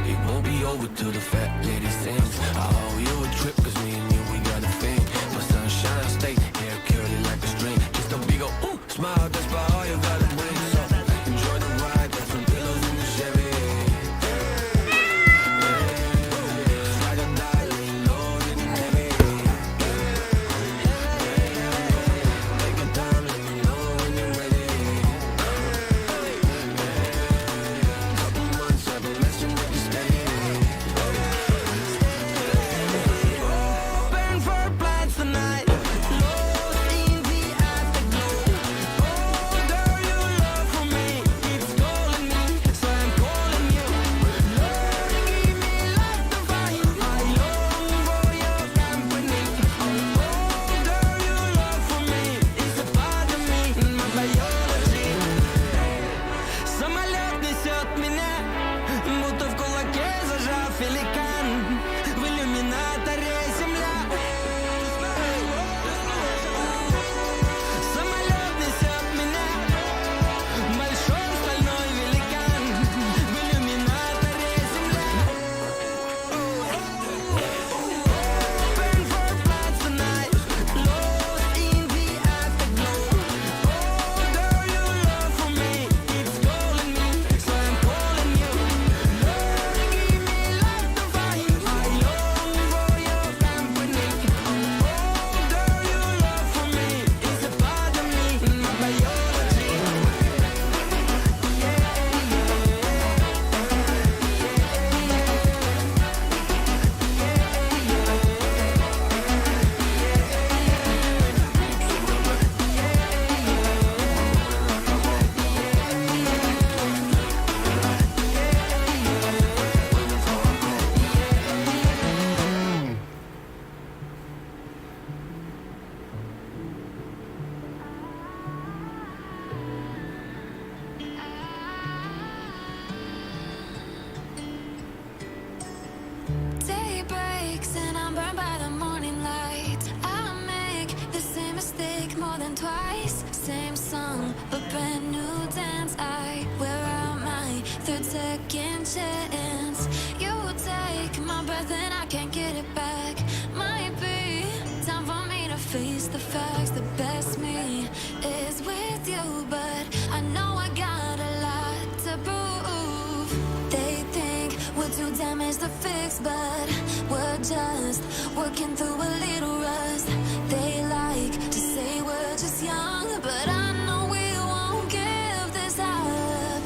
It won't be over till the fat lady sings. I owe you a trip cause me and you, we got a thing. My sunshine state, hair curly like a string. Just a big ol' ooh, smile, that's about all you gotta bring. So enjoy the ride, got some pillows in the Chevy. Slide up that lane, low, hitting heavy. Take your time, let me know when you're ready. Couple months I've been messing with this steady. Open for plans tonight. Lost in the afterglow. Oh, girl, your love for me keeps calling me, so I'm calling you. Lord, give me life to find. I long for your company. Oh, girl, your love for me is a part of me, my biology. Самолет несет меня, будто в кулаке зажав великан. В иллюминаторе земля. Самолет несет меня, большой стальной великан. В иллюминаторе земля. Open for plans tonight. Lost in the afterglow. Oh, girl, your love for me keeps calling me, so I'm calling you. Lord, give me life to find. I long for your company. Oh, girl, your love for me is a part of me, my biology. Day breaks and I'm burned by the morning light. I make the same mistake more than twice. Same song, but brand new dance. I wear out my third second chance. You take my breath and I can't get it back. Might be is the fix, but we're just working through a little rust. They like to say we're just young, but I know we won't give this up.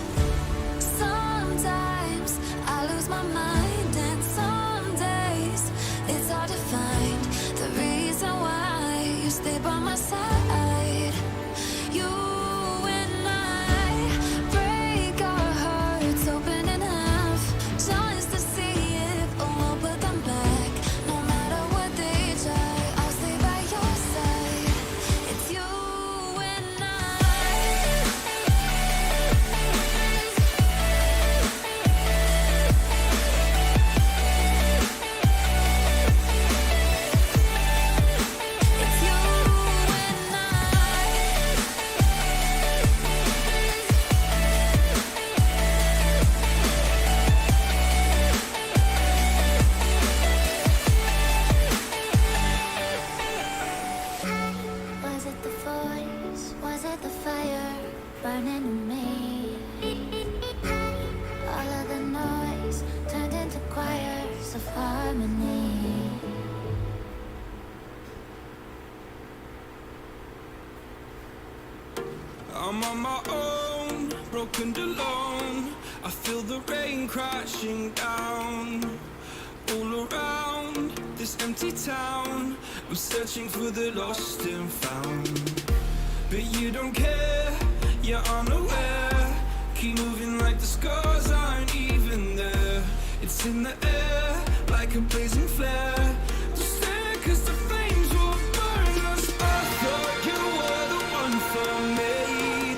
Sometimes I lose my mind, and some days it's hard to find the reason why you stay by my side. You and I break our hearts open in half just to see if we'll put them back. No matter what they try, I'll stay by your side. It's you and was it the voice? Was it the fire burning in me? All of the noise turned into choirs of harmony. I'm on my own, broken alone. I feel the rain crashing down all around this empty town. I'm searching for the lost and found, but you don't care, you're unaware. Keep moving like the scars aren't even there. It's in the air like a blazing flare. Just stare, 'cause the flames will burn us. I thought you were the one for me.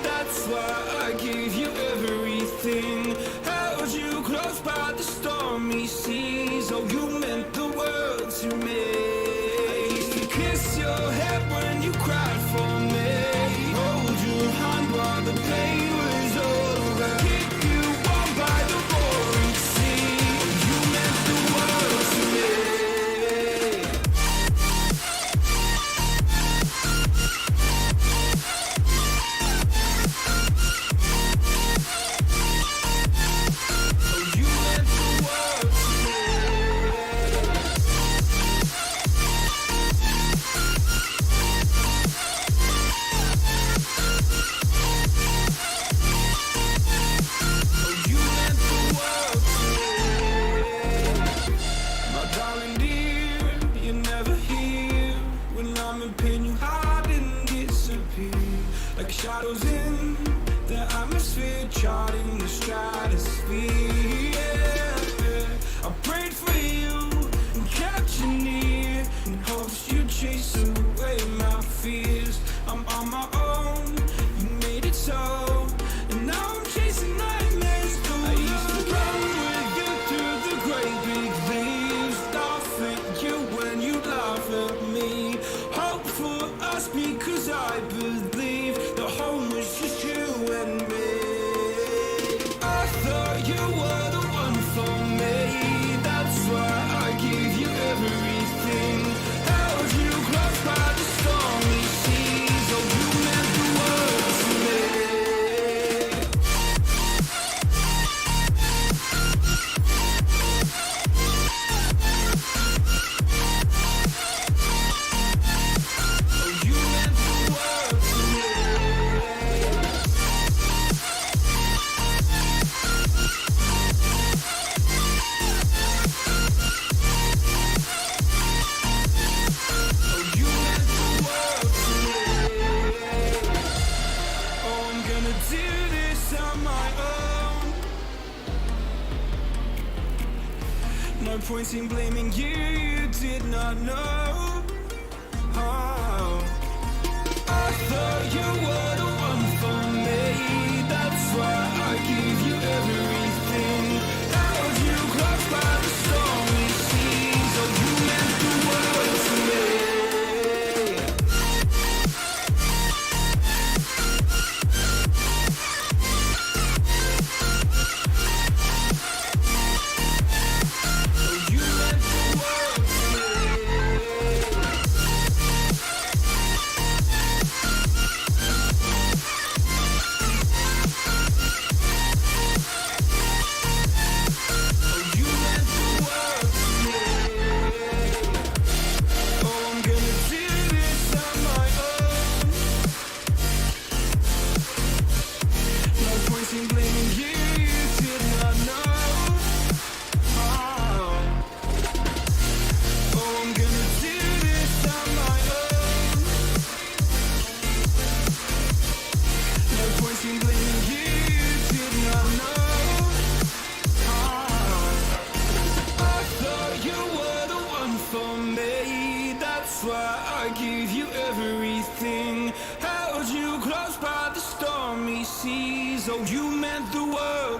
That's why I gave you everything. Held you close by the stormy seas. Oh, you meant the world to me. I used to kiss your head when you cried for me. Hold your hand while the pain was over. Keep you warm by the roaring sea. Oh, you meant the world to me. My darling dear, you're never here. When I'm in pain, you hide and disappear. Like shadows in the atmosphere, charting the stratosphere. Yeah. I prayed for you and kept you near, in hopes you'd chase away my fears. I'm on my own, you made it so, and now I'm chasing nightmares through. I used to run with you through the great big leaves, laugh at you when you laugh at me. Hope for us because I believe the home was just you and me. I thought you were the one for me. That's why I gave you everything. Held you close by the stormy seas. Oh, you meant the world to me. No point in blaming you, you did not know. Oh. I thought you were the one for me. That's why I gave you everything. Held you close by the stormy seas. Oh, you meant the world to me.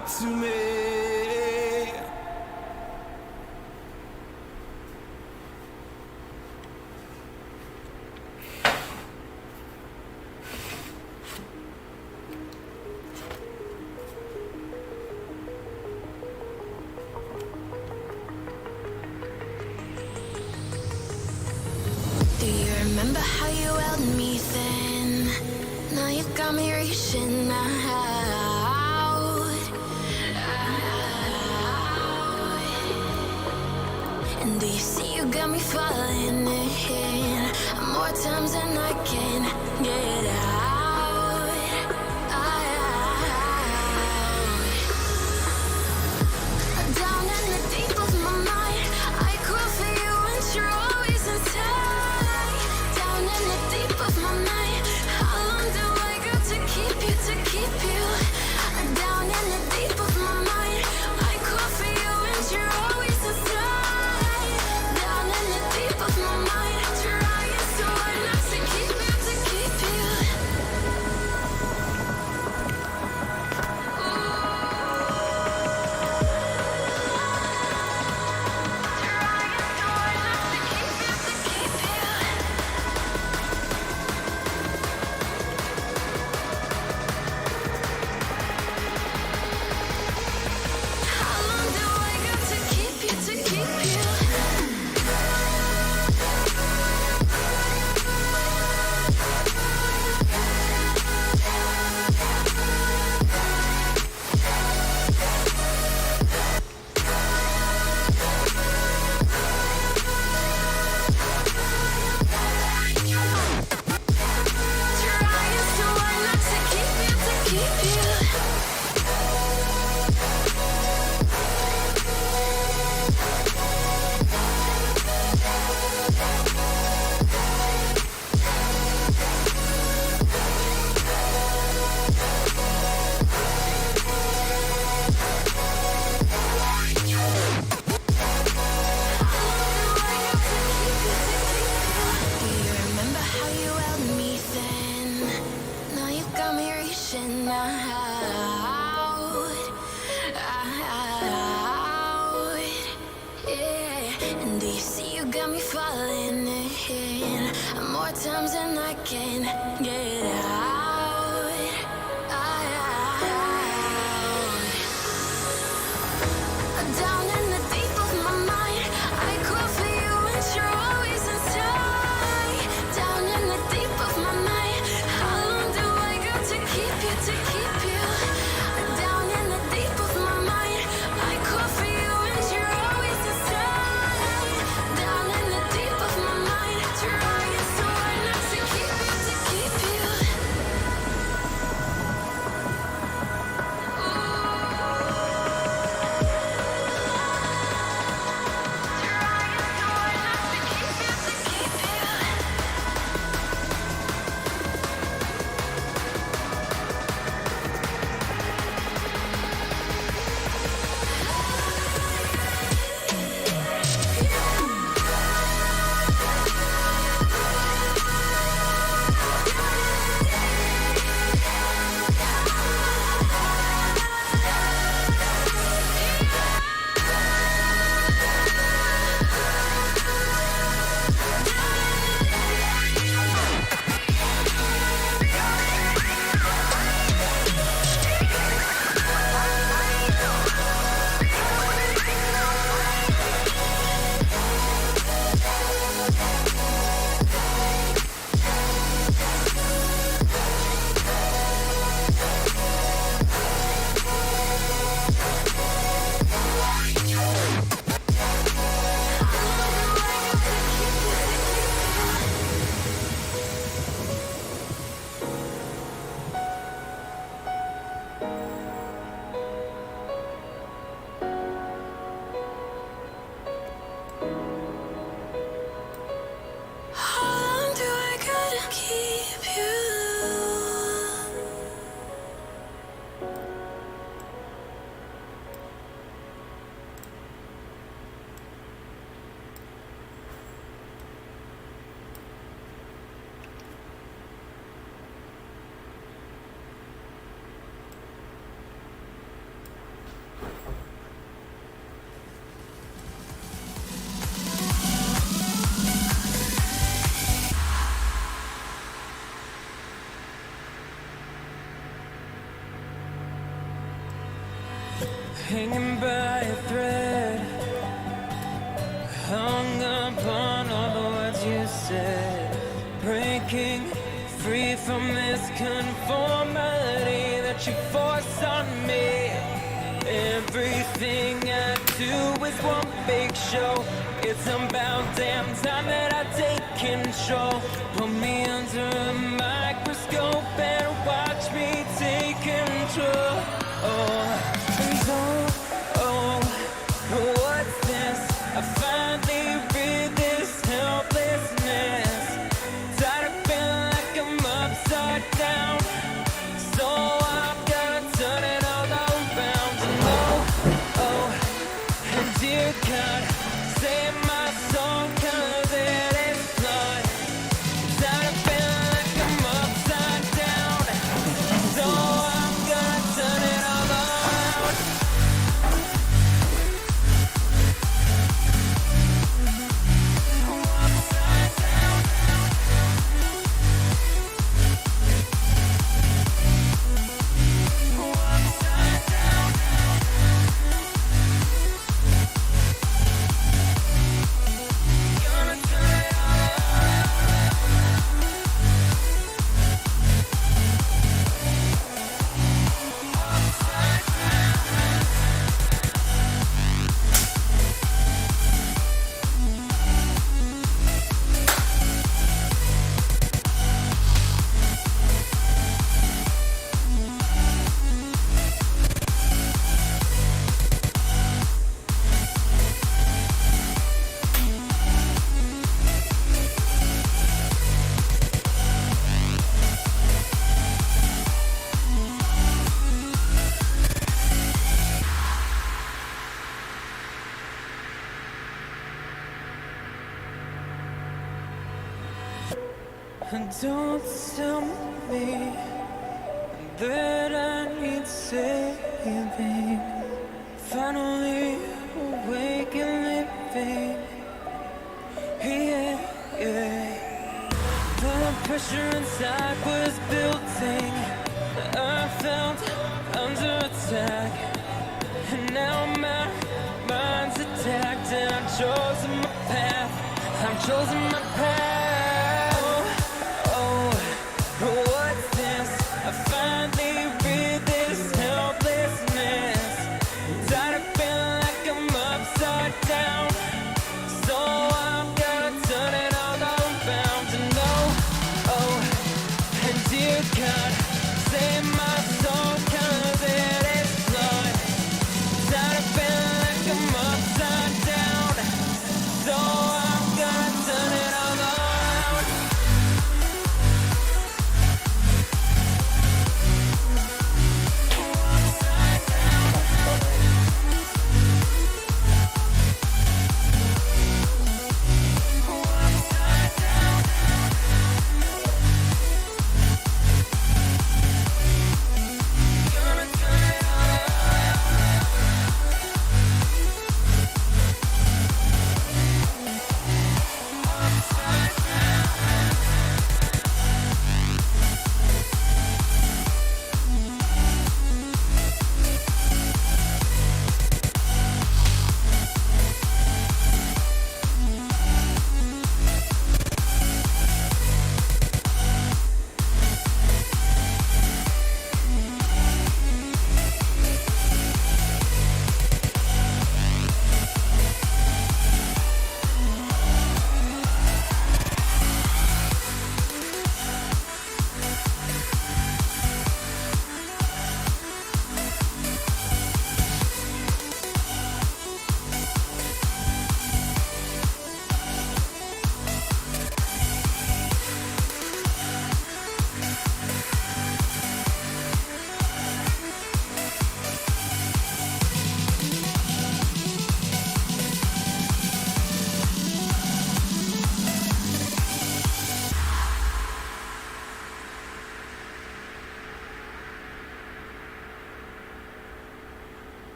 out to me. Do you remember how you held me then? Now you got me reaching out. And do you see you got me falling in more times than I can get out. Down in the deep of my mind, I crawl for you and you're always inside. Down in the deep of my mind, how long do I got to keep you, to keep you? Down in the deep of my mind, I crawl for you and you're always inside. Down in the deep of my mind, trying so hard not to keep you, to keep you. How long do I got to keep you, to keep you? Trying so hard not to keep you, to keep you. Do you remember how you held me then? Now you got me reaching out. Yeah. And do you see you got me falling in more times than I can get out. Down in the deep of my mind, I crawl for you and you're always inside. Down in the deep of my mind, how long do I got to keep you, to keep you? Down in the deep of my mind, I crawl for you and you're always inside. Down in the deep of my mind, trying so hard not to keep you, to keep you. hanging by a thread, hung upon all the words you said, breaking free from this conformity that you force on me. Everything I do is one big show. It's about damn time that I take control. Put me under a microscope and watch me take control. What's this? I finally read this helplessness. Tired of feeling like I'm upside down, so I'm gonna turn it all around. And dear God, save my soul 'cause it is flawed. Tired of feeling like I'm upside down, so I'm gonna turn it all around. Don't tell me that I need saving. Finally awake and living. Yeah. The pressure inside was building. I felt under attack, and now my mind's attacked. And I've chosen my path. I've chosen my path. What's this? I finally read this helplessness. Tired of feeling like I'm upside down, so I'm gonna turn it all around. And and dear God, save my soul 'cause it is flawed. Tired of feeling like I'm upside down, so I'm gonna turn it all around.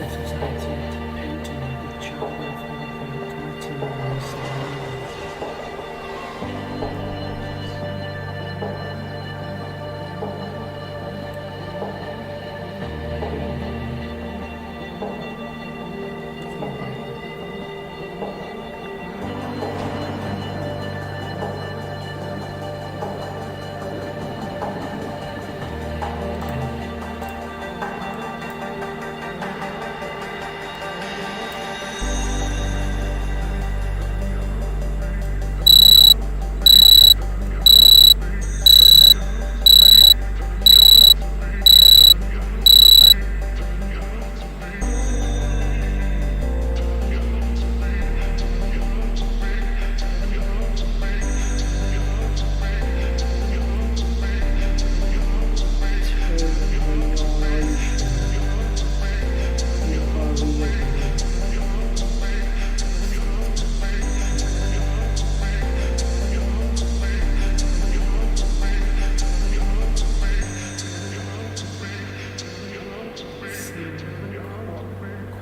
society painting each other for the continuous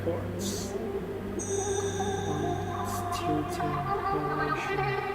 quartz, constituting correlation.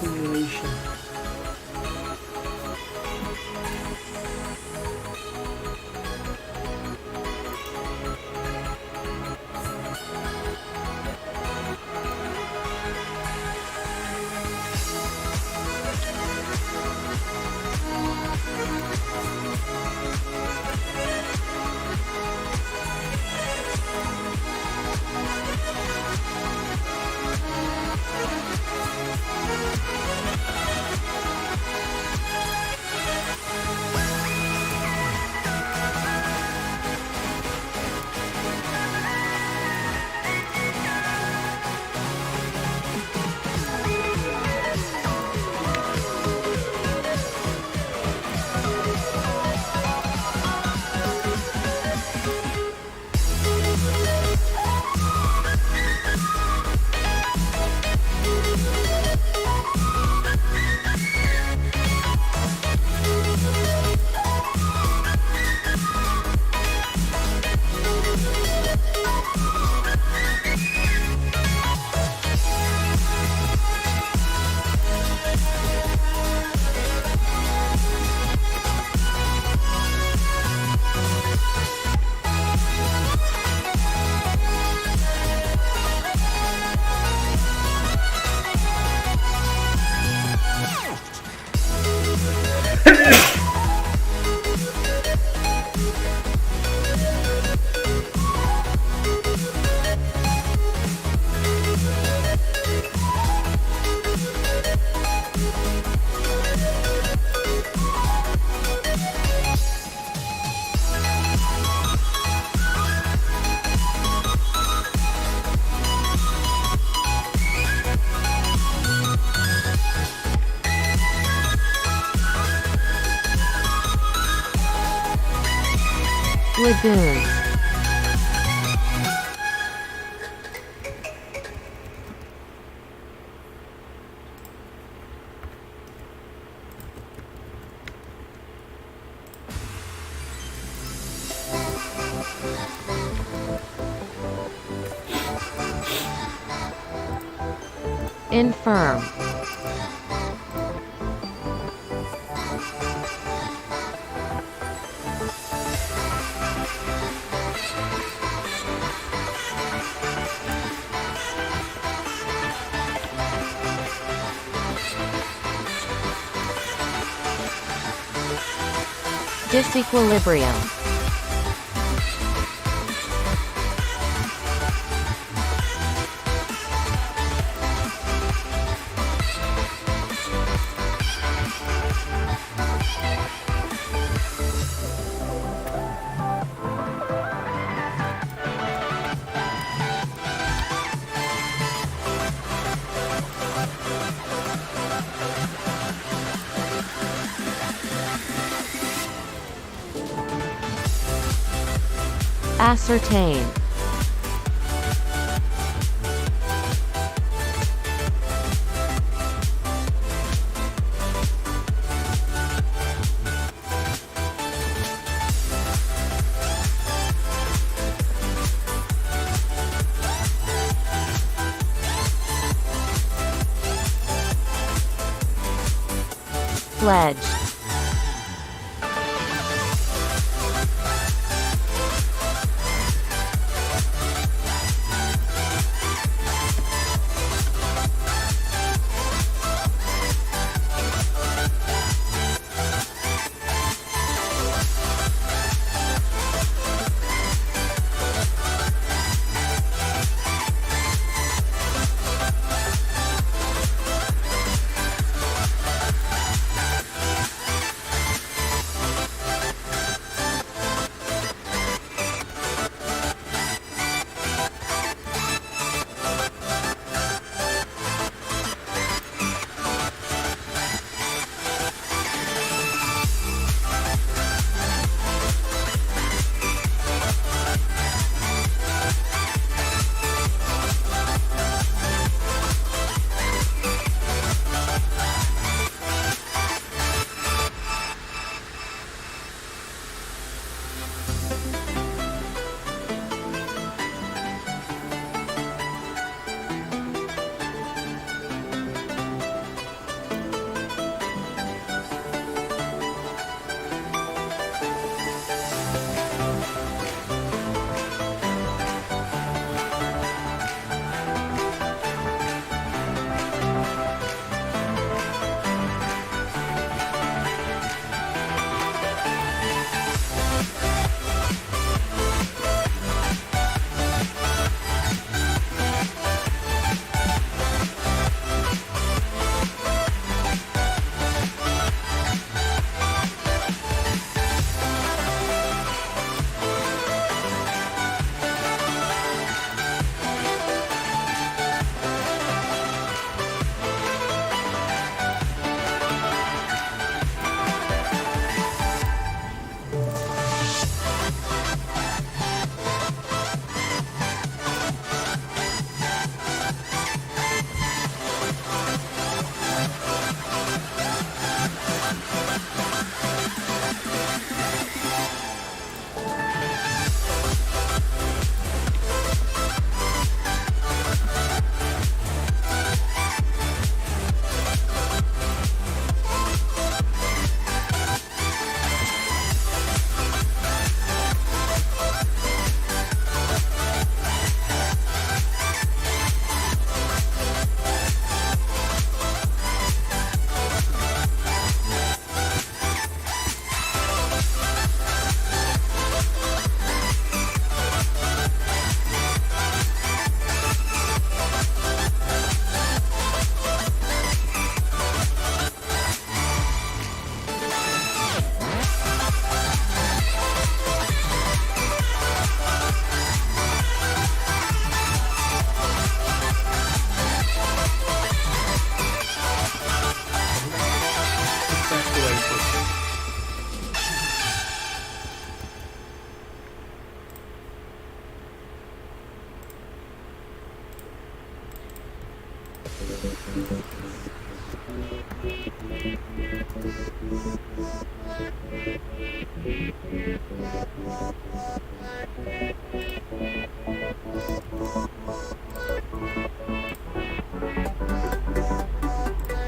accumulation. Lagoon. Infirm. Disequilibrium. Ascertain. Pledge.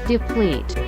Deplete.